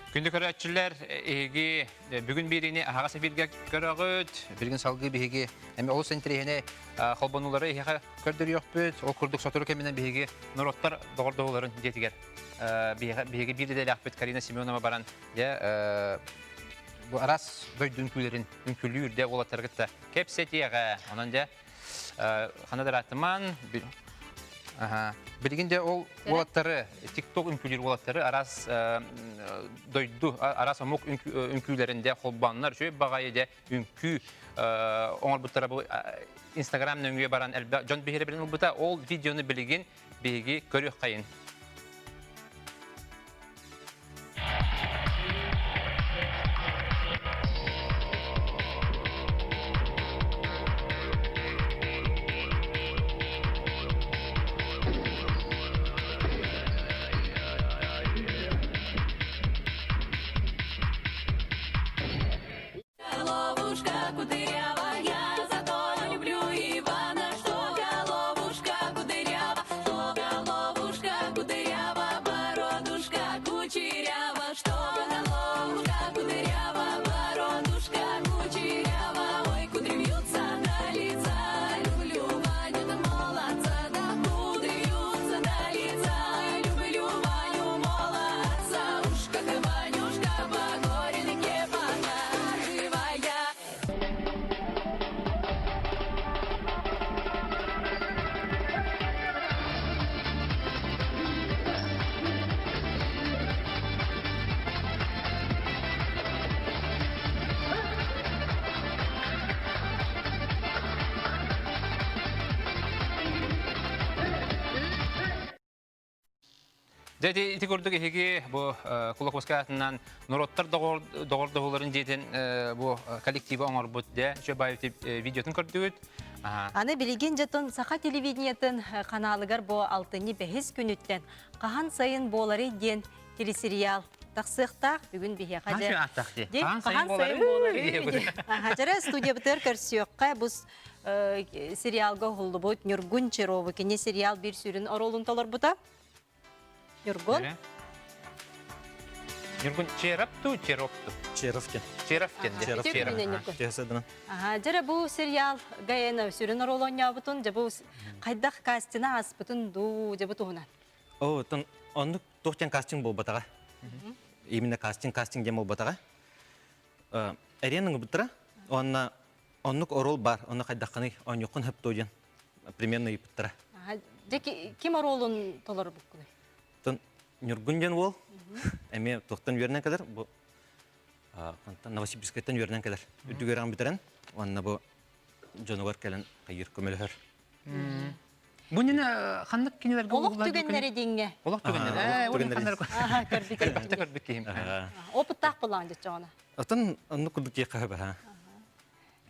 [SPEAKER 2] Күндү көрәтчілер бүгін беріне ағас эфирге көрәғыт, бірген салғы бейге, әмі ол сентерейіне қалбанулары еға көрдір еқпіт, ол күрдік сотыры кәменен бейге НОРУОТТАР доғырдығыларын детігер. Бейге бірді дәлі ақпет Карина Семенова баран, бұл арас дөйдің күйлерін үмкілі үрде ол аттарғытта КЭПСЭТИЭХПИТ, онан де қанадыр атыман, Bilginde ОЛОХТары, TikTok ünküleri ОЛОХТары arası doydu, arası amok ünkülerinde kolbanlar şöyle bagayda ünkü onlar bu tarafı Instagram nöngüye baran elbette John Bihire bilen bu da ol videonu bilgin bilgi görüyor kayın. Jadi iti gördük ki bu kulak baskatından NORUOTTAR doğurduğuların diyeten bu kollektivi onlar bu de şu bayıtı videotun gördük.
[SPEAKER 1] Аны билеген жатын саха телевидениятын каналыгар бу алтыны бехис күнүттен кахан сайын болары ден телесериал таксыктак бүгүн бихе каже.
[SPEAKER 2] Кахан сайын болары.
[SPEAKER 1] Хажара студия битер көрсөккө бу сериалга холду бут Нургун Черова кине сериал бир сүрүн оролун толор бута. Нургун.
[SPEAKER 2] Нургун Черапту, Черопту.
[SPEAKER 19] Черовкен.
[SPEAKER 2] Черовкен.
[SPEAKER 19] Черовкен.
[SPEAKER 1] Жара бу сериал гаяна сүрүн оролоnya бутун жабу кайдак кастина аспытын ду жабу ТУՀУНАН.
[SPEAKER 19] О, тон ондук тохтен кастинг бол батага. Именно кастинг дем бол батага. Эренин бутра, онна оннук орол бар, онна кайдакканы онюкун хеп тоген. Примерно иптра.
[SPEAKER 1] Деки ким оролун толор букку?
[SPEAKER 19] Тон Нургунден бол. Эме тохтан вернен кадер бу Новосибирскеттен вернен кадер. Үдүгөрөн битерен, онна бу жоногор келен кайыр көмөлөр.
[SPEAKER 2] Bu ne kanlık kineler
[SPEAKER 1] Olok tügenleri dinge.
[SPEAKER 2] Olok tügenleri. Olok tügenleri.
[SPEAKER 1] Aha, gördük. Oputtak bulan diye ona.
[SPEAKER 19] Atan onu kurduk ya kahve.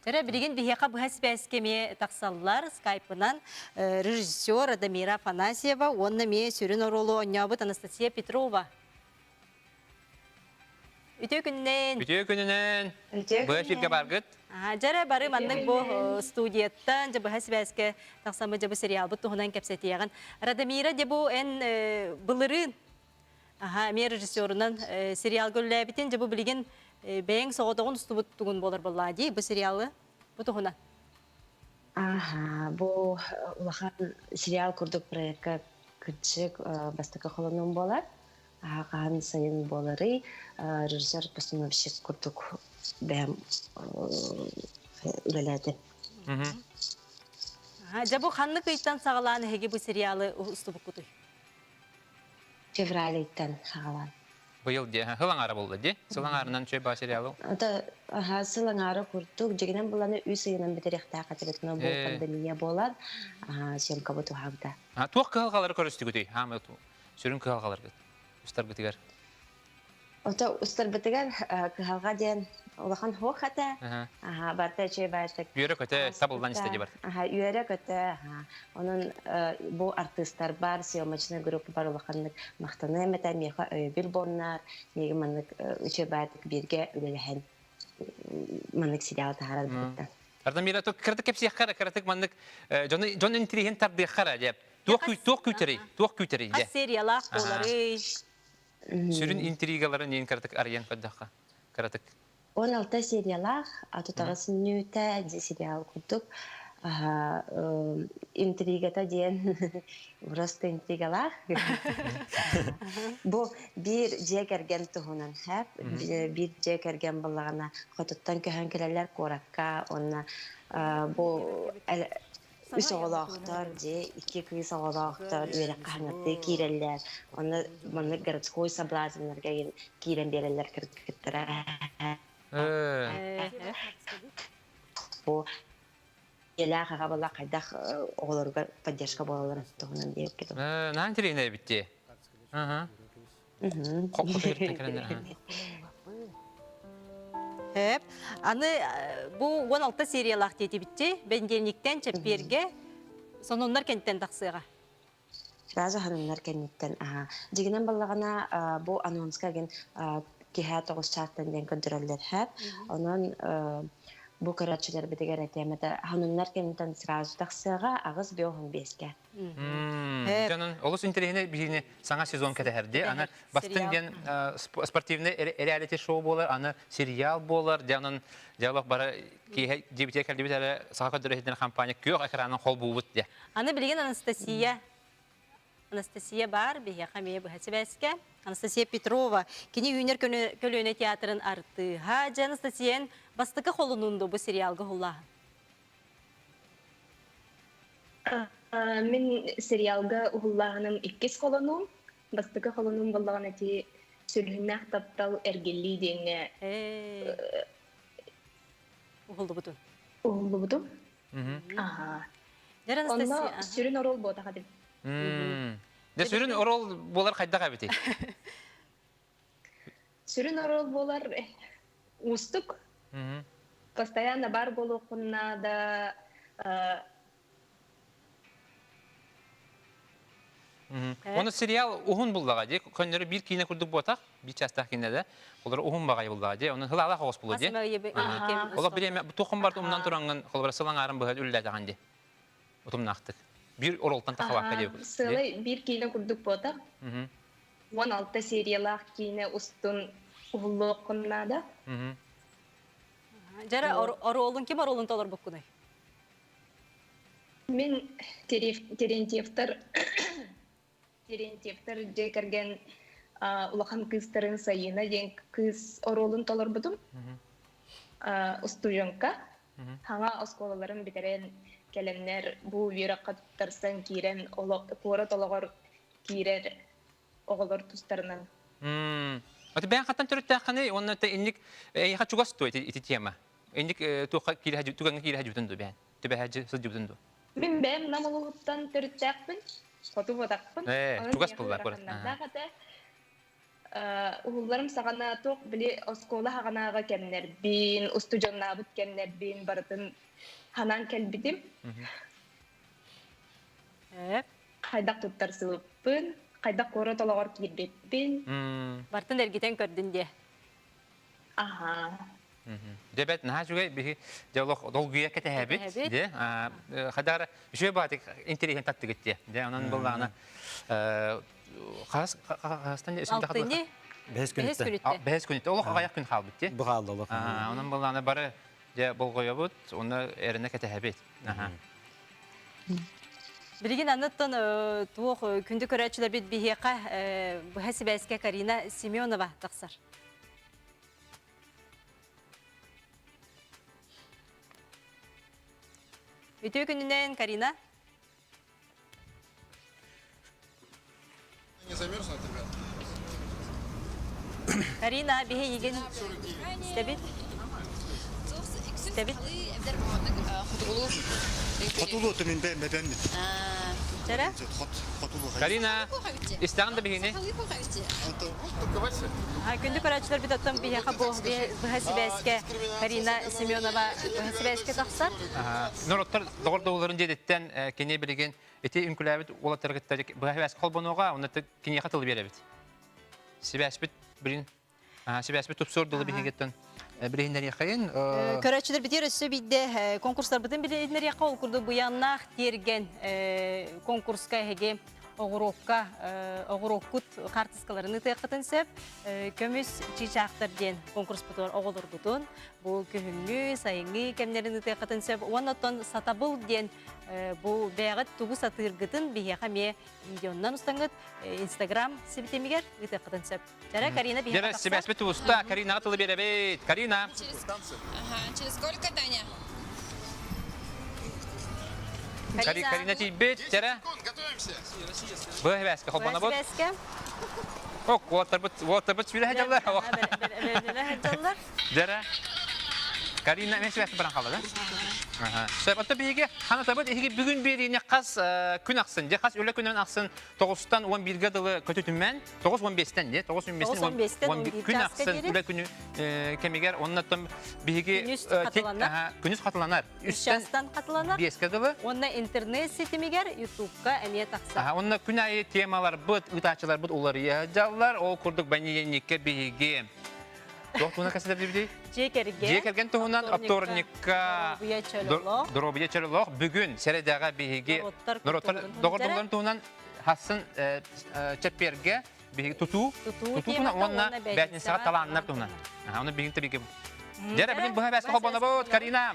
[SPEAKER 1] Tere bilgin biheka bu hasbeskemi taksallar Skype'dan rejissör Adamira Afanasieva, onunla mi sürün rolu oynayıp Anastasia Petrova. Ütü gününden. Bu şirket bargıt. Jara barı mandık bu stüdiyattan bu hasbeske taksamı bu serial bu TUHUNAN KEPSETIEHPIT. Radamira de bu en bılırın. Mi rejissöründen serial göllebitin bu bilgin beğen soğuduğun üstü tuttuğun bolar balladı bu serialı bu TUHUNAN.
[SPEAKER 20] Bu ulakan serial kurduk proyekte küçük bastıka kolonun bolar. ХАՀАН САЙЫН БУОЛАРЫЙ режиссер постановщик курдук бэм үлеледи.
[SPEAKER 1] Жабу ханны кыйттан сагаланы хеги бу сериалы устубук кутуй.
[SPEAKER 20] Февралиттен сагалан.
[SPEAKER 2] Быйыл де хылаңары болды де. Сылаңарынан чөй ба сериалы.
[SPEAKER 20] Сылаңары курдук жегенен буланы үй сыйынан битерехта катыбытына бу пандемия болар. Съемка бу тухагда.
[SPEAKER 2] Туак калгалары көрөстү күтүй. Хамы сүрүн калгалары. Устар битигер.
[SPEAKER 20] Ото устар битигер калга ден улахан хохата. Барта чөй баштык.
[SPEAKER 2] Үйрө көтө табылдан истеди бар.
[SPEAKER 20] Үйрө көтө. Онун бу артисттар бар, съемочный группа бар улаханнык мактаны эмете меха өйбүл боннар. Неге мандык чөй баштык бирге үлелехен. Мандык сериал тахарат бутта.
[SPEAKER 2] Ардамира то кырдык кепси хара кырдык мандык жон интриген тарды хара деп. Туак күтери де.
[SPEAKER 1] Сериалар болары.
[SPEAKER 2] Sürün intrigaları neyin karatık arayan kaddaha karatık.
[SPEAKER 20] 16 seriyalar, atutağısın nüte serial kurduk. Intrigata diyen, burası intrigalar. Bu bir cekergen tuhunan hep, bir cekergen balağına kututtan köhen kireler korakka, ona bu Üç oloxtar, iki kız oloxtar, üyere qahnatı kireller. Onu bana городской соблазнlarga kiren bereller kirtkittira. Bu Elaha bala qayda oğlarga поддержка болалар тоғынан деп кетіп.
[SPEAKER 2] Нан терейне битти. Ага.
[SPEAKER 1] Hep. Аны bu 16 serialak dedi bitti. Bendenlikten çeperge sonunlar kentten taqsıga.
[SPEAKER 20] Bazı hanımlar kentten Diginen balagana bu anonska gen kiha toğuz çarttan den kontroller hep. Onun bu karatçılar bitiger etemede hanımlar kentten sırası taqsıga ağız bioğun beske.
[SPEAKER 2] Canın olus interehine birini sana sezon keteherdi. Ana bastın gen sportivne reality show bolar, ana serial bolar. Canın cevap bara ki dibite keldi bitele saha dörehden kampanya kök ekranın hol buğut diye.
[SPEAKER 1] Ana bilgen Anastasiya var, bir yakamiye bu hasibeske. Anastasiya Petrova, kini Güner Kölöne Teatrın arttı. Hacı Anastasiyen bastıkı holunundu bu serialga hulla.
[SPEAKER 7] Мен сериалга уллаһының иккис холонум, бастыгы холонум боллаган эти сүрүннәк таптал эргелли деңе.
[SPEAKER 1] Ухулду бутун.
[SPEAKER 7] Ухулду бутун? Ага. Онда сүрүн орол бота хадим.
[SPEAKER 2] De sürün orol bolar kayda kabiti.
[SPEAKER 7] Сүрүн орол болар устук. Постоянно бар болуқунна да
[SPEAKER 2] Onu serial uhun bullağa diye. Könleri bir kine kurduk bu atak. Bir çastah kine de. Onları uhun bağı bullağa diye. Onu hılala havas bulu diye. Ola bileyim. Bu tohum bardı umdan turangın. Kolbara sılan ağrım bıhal ülle dağın diye. Otumunu aktık. Bir oroltan takavakka diye.
[SPEAKER 7] Sıla bir kine kurduk bu atak. 16 seriyalar kine ustun uhulluğunna da.
[SPEAKER 1] Jara orolun kim orolun tolar bukkunay?
[SPEAKER 7] Min Terentьевтер жекерген улахан кыздарын сайына ден кыз оролун толор будум. Устуjonka. Хаңа осколаларын битерен келемнер бу виракка туттарсан кирен кора тологор кирер оголор тустарынан.
[SPEAKER 2] Аты бән каттан төрөттәккәне, онны та инник яха чугас той ити тема. Инник туга кире туган кире хажутунду бән. Төбә хажы сылжутунду.
[SPEAKER 7] Мен бәм намалуттан төрөттәкпин. Фото бодакпын.
[SPEAKER 2] Чугас буллар көрөт.
[SPEAKER 7] Улларым сагана ток били оскола хаганага кемнер бин, устужонна бут кемнер бин бартын ханан келбидим. Кайдак туттарсылыппын, кайдак кора тологор кирбеппин.
[SPEAKER 1] Бартын эргитен көрдүн де.
[SPEAKER 7] Ага.
[SPEAKER 2] Дебет наха жүгей бихи жаулық долгуя кете хәбит. Де, хадара үшөй батик интереген татты кетті. Де, онан боллағына қастан үсімді қадылық.
[SPEAKER 19] Бәс күнітті.
[SPEAKER 2] Бәс күнітті. Олық ағаяқ күн қал бітті.
[SPEAKER 19] Бұғалды олық.
[SPEAKER 2] Онан боллағына бары болғойа бұд, оны әріне кете хәбит.
[SPEAKER 1] Білген аныттан туық күнді көрәтшілер бет бейеқа бұхәсі бәске Карина Семенова тақсар. Video gününden Карина.
[SPEAKER 21] Не замерзнут, ребят?
[SPEAKER 1] Карина, bir yegen istebit. İstebit.
[SPEAKER 21] ХОТУГУ тümün ben.
[SPEAKER 1] Çara?
[SPEAKER 2] Карина, istağın da bihini.
[SPEAKER 1] Күндік öğrenciler bir tatım bir yaka bu hasibeske Karina Semyonova hasibeske taqsar.
[SPEAKER 2] Norottar doğruların cedetten kene bilgen eti ünkülabit olatlar gittik. Bu hasibeske kolbonoga onu da kene katılı berabit. Sibasbit birin Sibasbit topsor dolu bihin gittin. Birinler yakayın.
[SPEAKER 1] Öğrenciler bir diyorsa bir de konkurslar bütün birinler yaka ol kurdu bu yanına dergen konkurska hege Oğurokut kartiskalarını teyakıtın sep, kömüs çiçaktır diyen konkurs budur oğulur budun. Bu köhüngü, sayıngı kemlerini teyakıtın sep, ondan satabıl diyen bu beğet tuğu satırgıtın bir yakamiye videondan ustanıt Instagram sibitemiger teyakıtın sep. Jara Karina bir
[SPEAKER 2] Jara Sibasbit usta, Karina atılı bir evet. Karina.
[SPEAKER 22] Через сколько, Таня?
[SPEAKER 2] Карина тибет, тера. Бэхвэска, хобана бот.
[SPEAKER 1] Бэхвэска.
[SPEAKER 2] Ок, уоттарбыт сүйлэ хаджалар. Дера. Карина месвэс баран калды да? Сөйбатта биге хана табыт эһиге бүгүн берине кас күн аксын, же кас өлө күнөн аксын 9-тан 11-ге дылы көтөтүммен, 9-15-тен де, 9-15-тен күн аксын өлө күнү кемигер, оннан биге күнүс катыланар.
[SPEAKER 1] 3-тан катыланар.
[SPEAKER 2] 5-ге дылы.
[SPEAKER 1] Онна интернет сетимигер YouTube-ка эмне такса.
[SPEAKER 2] Онна күн айы темалар быт, ытачылар быт улары яжалар, ол курдук баниенникке биге Доктуна касада бибди? Жекерген туһунан авторникка доробия чарылох бүгүн середага биһиги НОРУОТТАР догордолорун туһунан хасын чепперге биһиги тутуна онна бәтин саат таланнар туһунан. Аны бигинте биги. Жара билин буга бәс хобона бот Карина.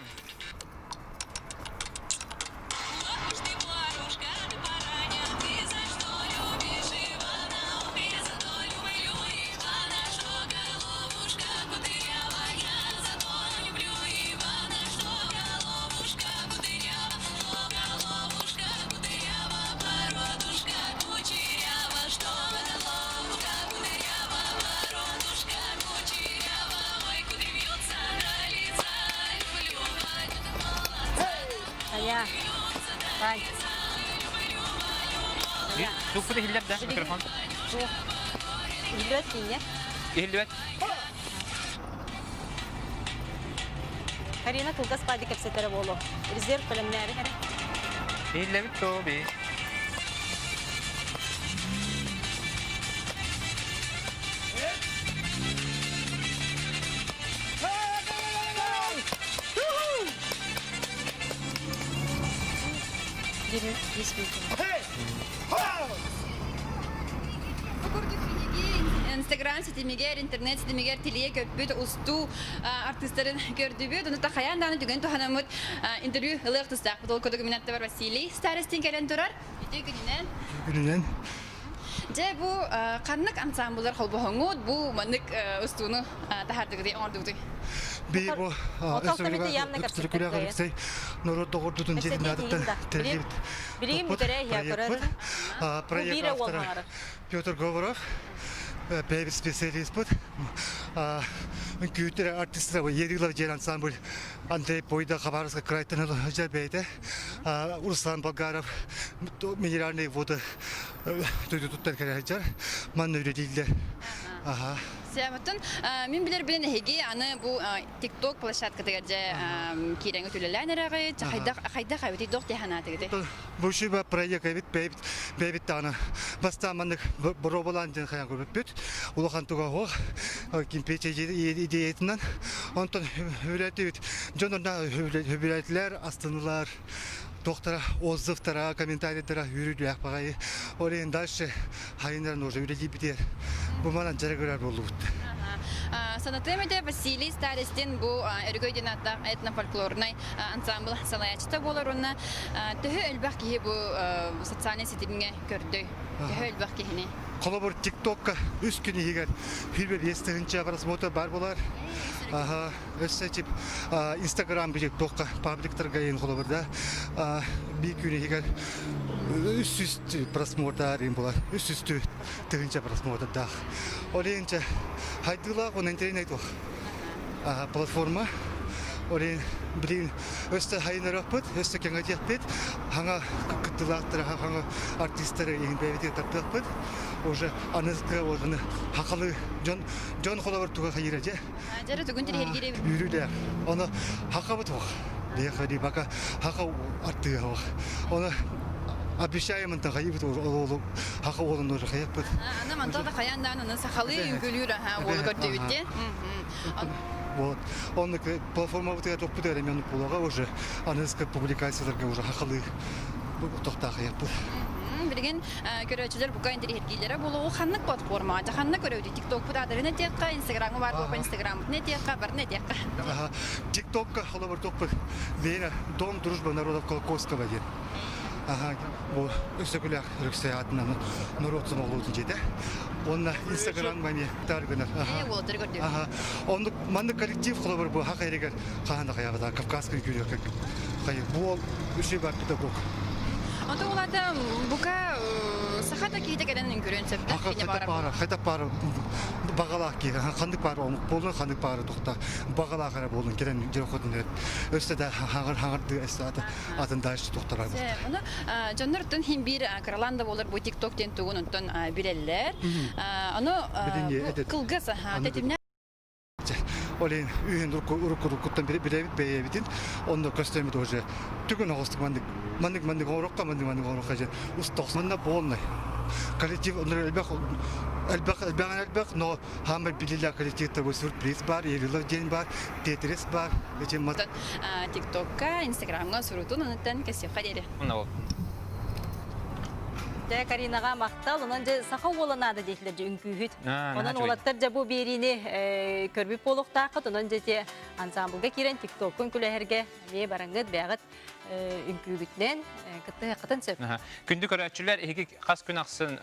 [SPEAKER 2] Çok bu da hiller de mikrofon.
[SPEAKER 1] Hiller dinle.
[SPEAKER 2] Hiller.
[SPEAKER 1] Karina kulgas padi kepsetere bolo. Rezerv kalemleri her.
[SPEAKER 2] Hiller tabii.
[SPEAKER 3] Instagram sitemiger, internet sitemiger tiliye köpüt ustu artistlerin gördüğü onu da hayandan dügen tuhanamut interview ılıqtısaq. Bu koduk minatta var Vasili. Starostin gelen turar. Gününen.
[SPEAKER 6] Gününen.
[SPEAKER 3] Je bu karnak ansambullar holbohongud bu manık ustunu tahardıgı diye ordudu.
[SPEAKER 6] Bir bu ösürüler НОРУОТТАР жеринадыкта тербит.
[SPEAKER 1] Билигим битере я көрөр.
[SPEAKER 6] Проект автора Петр Говоров, бэби специалист бут. Күйтер артисттер ерилер жер ансамбль Андрей Бойда Хабаровска крайтын жабейде. Руслан Болгаров минеральные воды туттан кережер. Ман үйрөдүлдер. Ага.
[SPEAKER 3] Сәбәтен мин билер белән һеге аны бу TikTok площадкадагы кирәң үтүләләнәрәгә хайда хәйти докты ханатыгы.
[SPEAKER 6] Бу шуба проект бебит таны. Бастаманны боробалан ден хаян күреп бит. Улахан туга хо кимпече идеятынан онтон үрәтүт. Жонда хөбүрәтләр, астаналар доктора отзывтара, комментарийлера үйрүлүк багай. Орен дальше хайнар нужно үйрөтүп битер. Бу манан жарыгырар болду.
[SPEAKER 3] Санатемеде Василий Старостин бу өргөйден атта этнофольклорный ансамбль салаячта болоруна төһө элбак ки бу социальный сетимге көрдү. Төһө элбак кини.
[SPEAKER 6] Колобор TikTok'ка үс күн егер фильмер естігінші просмотр бар болар. Өссәтіп Instagram бежек тоққа пабликтарға ең колоборда. Bir күн егер үс-үсті просмотр ең болар. Үс-үсті тігінші просмотр дақ. Олейінше хайдылақ оны интернет оқ. Платформа. Олейін білейін өсті хайынарақ бұд, өсті кеңатек бұд. Хаңа күттілақтыры, хаңа артисттары ең бәйбетек таптық бұд. Уже анызға олғаны хақалы жон қолабыр туға қайыр әже.
[SPEAKER 3] Жары түгін тіл ергері бір.
[SPEAKER 6] Үйрілер. Оны хақа бұд оқ. Дейқади бақа хақа арттыға оқ. Оны обещаемын та қайы бұд олу хақа олын уже қаяқ бұд.
[SPEAKER 3] Ана манталда қаяндан аны сақалы үйгілері олы көрді өтте.
[SPEAKER 6] Вот. Он платформа вот эта опыта ремен полага уже английская публикацияларга уже хакылы токтак япты.
[SPEAKER 3] Билген көрөчүлөр буга интернет болуу ханнык платформа, жаханна көрөдү TikTok будадарына текка, Instagram бар, бу Instagram не текка, бар не текка.
[SPEAKER 6] TikTokка холобор топпы. Вера дом дружбы народов Колокольского ден. Ага, бу өсөкүлөр рюксаятынан НОРУОТТАР болуутун жеде. Онна Instagram мани таргынар. Ага. Он манды коллектив холобор бу хакайрегер каханда каябада Кавказский күлөр как. Кай бу үшү бар педагог.
[SPEAKER 3] Ото улата бука сахата кийте кеден көрөн сөптө.
[SPEAKER 6] Хайта пара бағалақ ке, қандық пары, болын қандық пары тоқта, бағалақ әрі болын керен жерқотын өсті де хаңырды атын дайшы тоқтар айды.
[SPEAKER 3] Оны жанныр түн хим бир краланда болар bu TikTok тен тугун онтон билелер. Оны кылгыс тетимне
[SPEAKER 6] Олен үйін ұрыққыттан бейбітін, онда көстемет уже түгін оғыстық мандық оңырыққа жен ұстақсы. Манда болынай. Коллектив, ондар әлбәқ, но хамыр білілі коллективті сюрприз бар, елілі ден бар, тетрес бар.
[SPEAKER 3] TikTok'ка, Instagram'ға сұрутын, оныттан кәсеп қадері.
[SPEAKER 1] Каринаға мақтал, онан же сақау оланады дейтілер же үнкүйхіт. Онан олаттар же бұл беріне көрбіп болуқтақыт, онан же те ансамблға керен тиктокын күләхерге ме бараңғыт бәғыт үнкүйгітнен қытын сөп.
[SPEAKER 2] Күнді көрәтшілер егі қас күн ақсын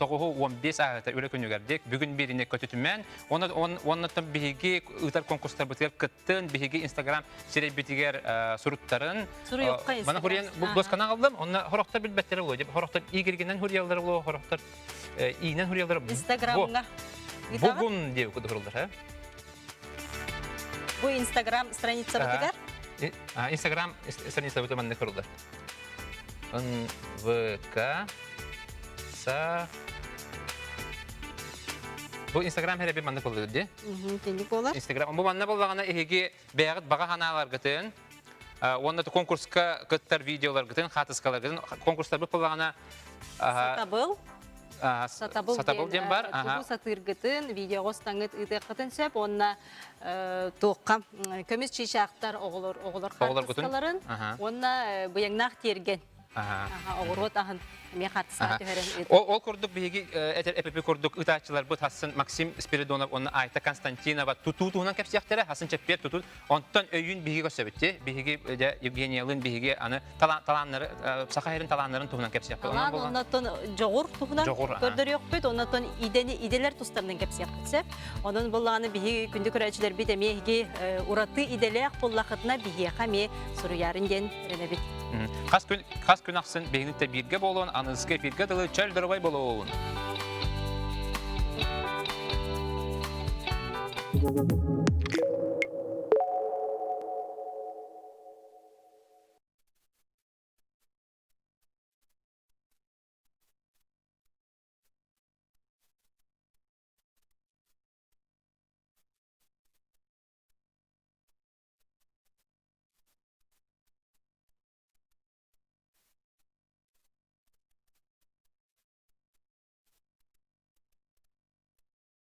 [SPEAKER 2] 9-15 ағытар өлі күнігердек бүгін беріне көтетімен, оннаттан бейге ұтар конкурстар бұтығар күттін, бейге Instagram серебетігер сұруттарын.
[SPEAKER 1] Сұру yoqqa Instagram.
[SPEAKER 2] Бана хүрген досқана қалдым, онна хорақтар білбәттері олы, хорақтар игергенен хүрелдері олы, хорақтар иінен хүрелдері.
[SPEAKER 1] Instagram'ға.
[SPEAKER 2] БУГУН деу күді хүрелдер.
[SPEAKER 1] Бұл Instagram страница бұтығар?
[SPEAKER 2] Instagram страница бұты мәнді көрілді. НВК Бұл Instagram әрі бір мәнді көрілді де?
[SPEAKER 1] Кенді болар?
[SPEAKER 2] Бұл мәнді болағана еге бәғыт баға ханалар ғытын, онда конкурсқа күттар видеолар ғытын, қатысқалар ғытын, конкурстар бұл болағана Сатабыл дем бар.
[SPEAKER 1] Бұл сатырғытын, видео ғостаңыт ұйдыққытын сөп, онына тоққа көміз чешақтар оғылар қатысқаларын, онына бұяңнақ терген. Оғырғыт ағын мен қатысқа төһәрен.
[SPEAKER 2] Ол көрдік бейге әпепе көрдік ұтатшылар бұд хасын Максим Спиридонов, оны Айта Константинова тұтуынан кәпсияқтары, хасын чәппер тұтуд. Онтан өйін бейге көсөбітті. Бейге Евгениялын бейге таланлары, Сақайырын таланларын тұғынан кәпсияқтыр.
[SPEAKER 1] Талан оннаттан жоғыр тұғынан көрдір yok бөт, оннаттан иделер тұстарынан кәпсияқтырсеп. Onun болағаны бейге күнді көрәтшілер бейді мейге ұраты иделер болақытына бейге қаме сұру ярын ден ренебет.
[SPEAKER 2] Қас күн ақсын бейінітті бірге болуын, анызғы бірге дылы чәл дұрыбай болуын.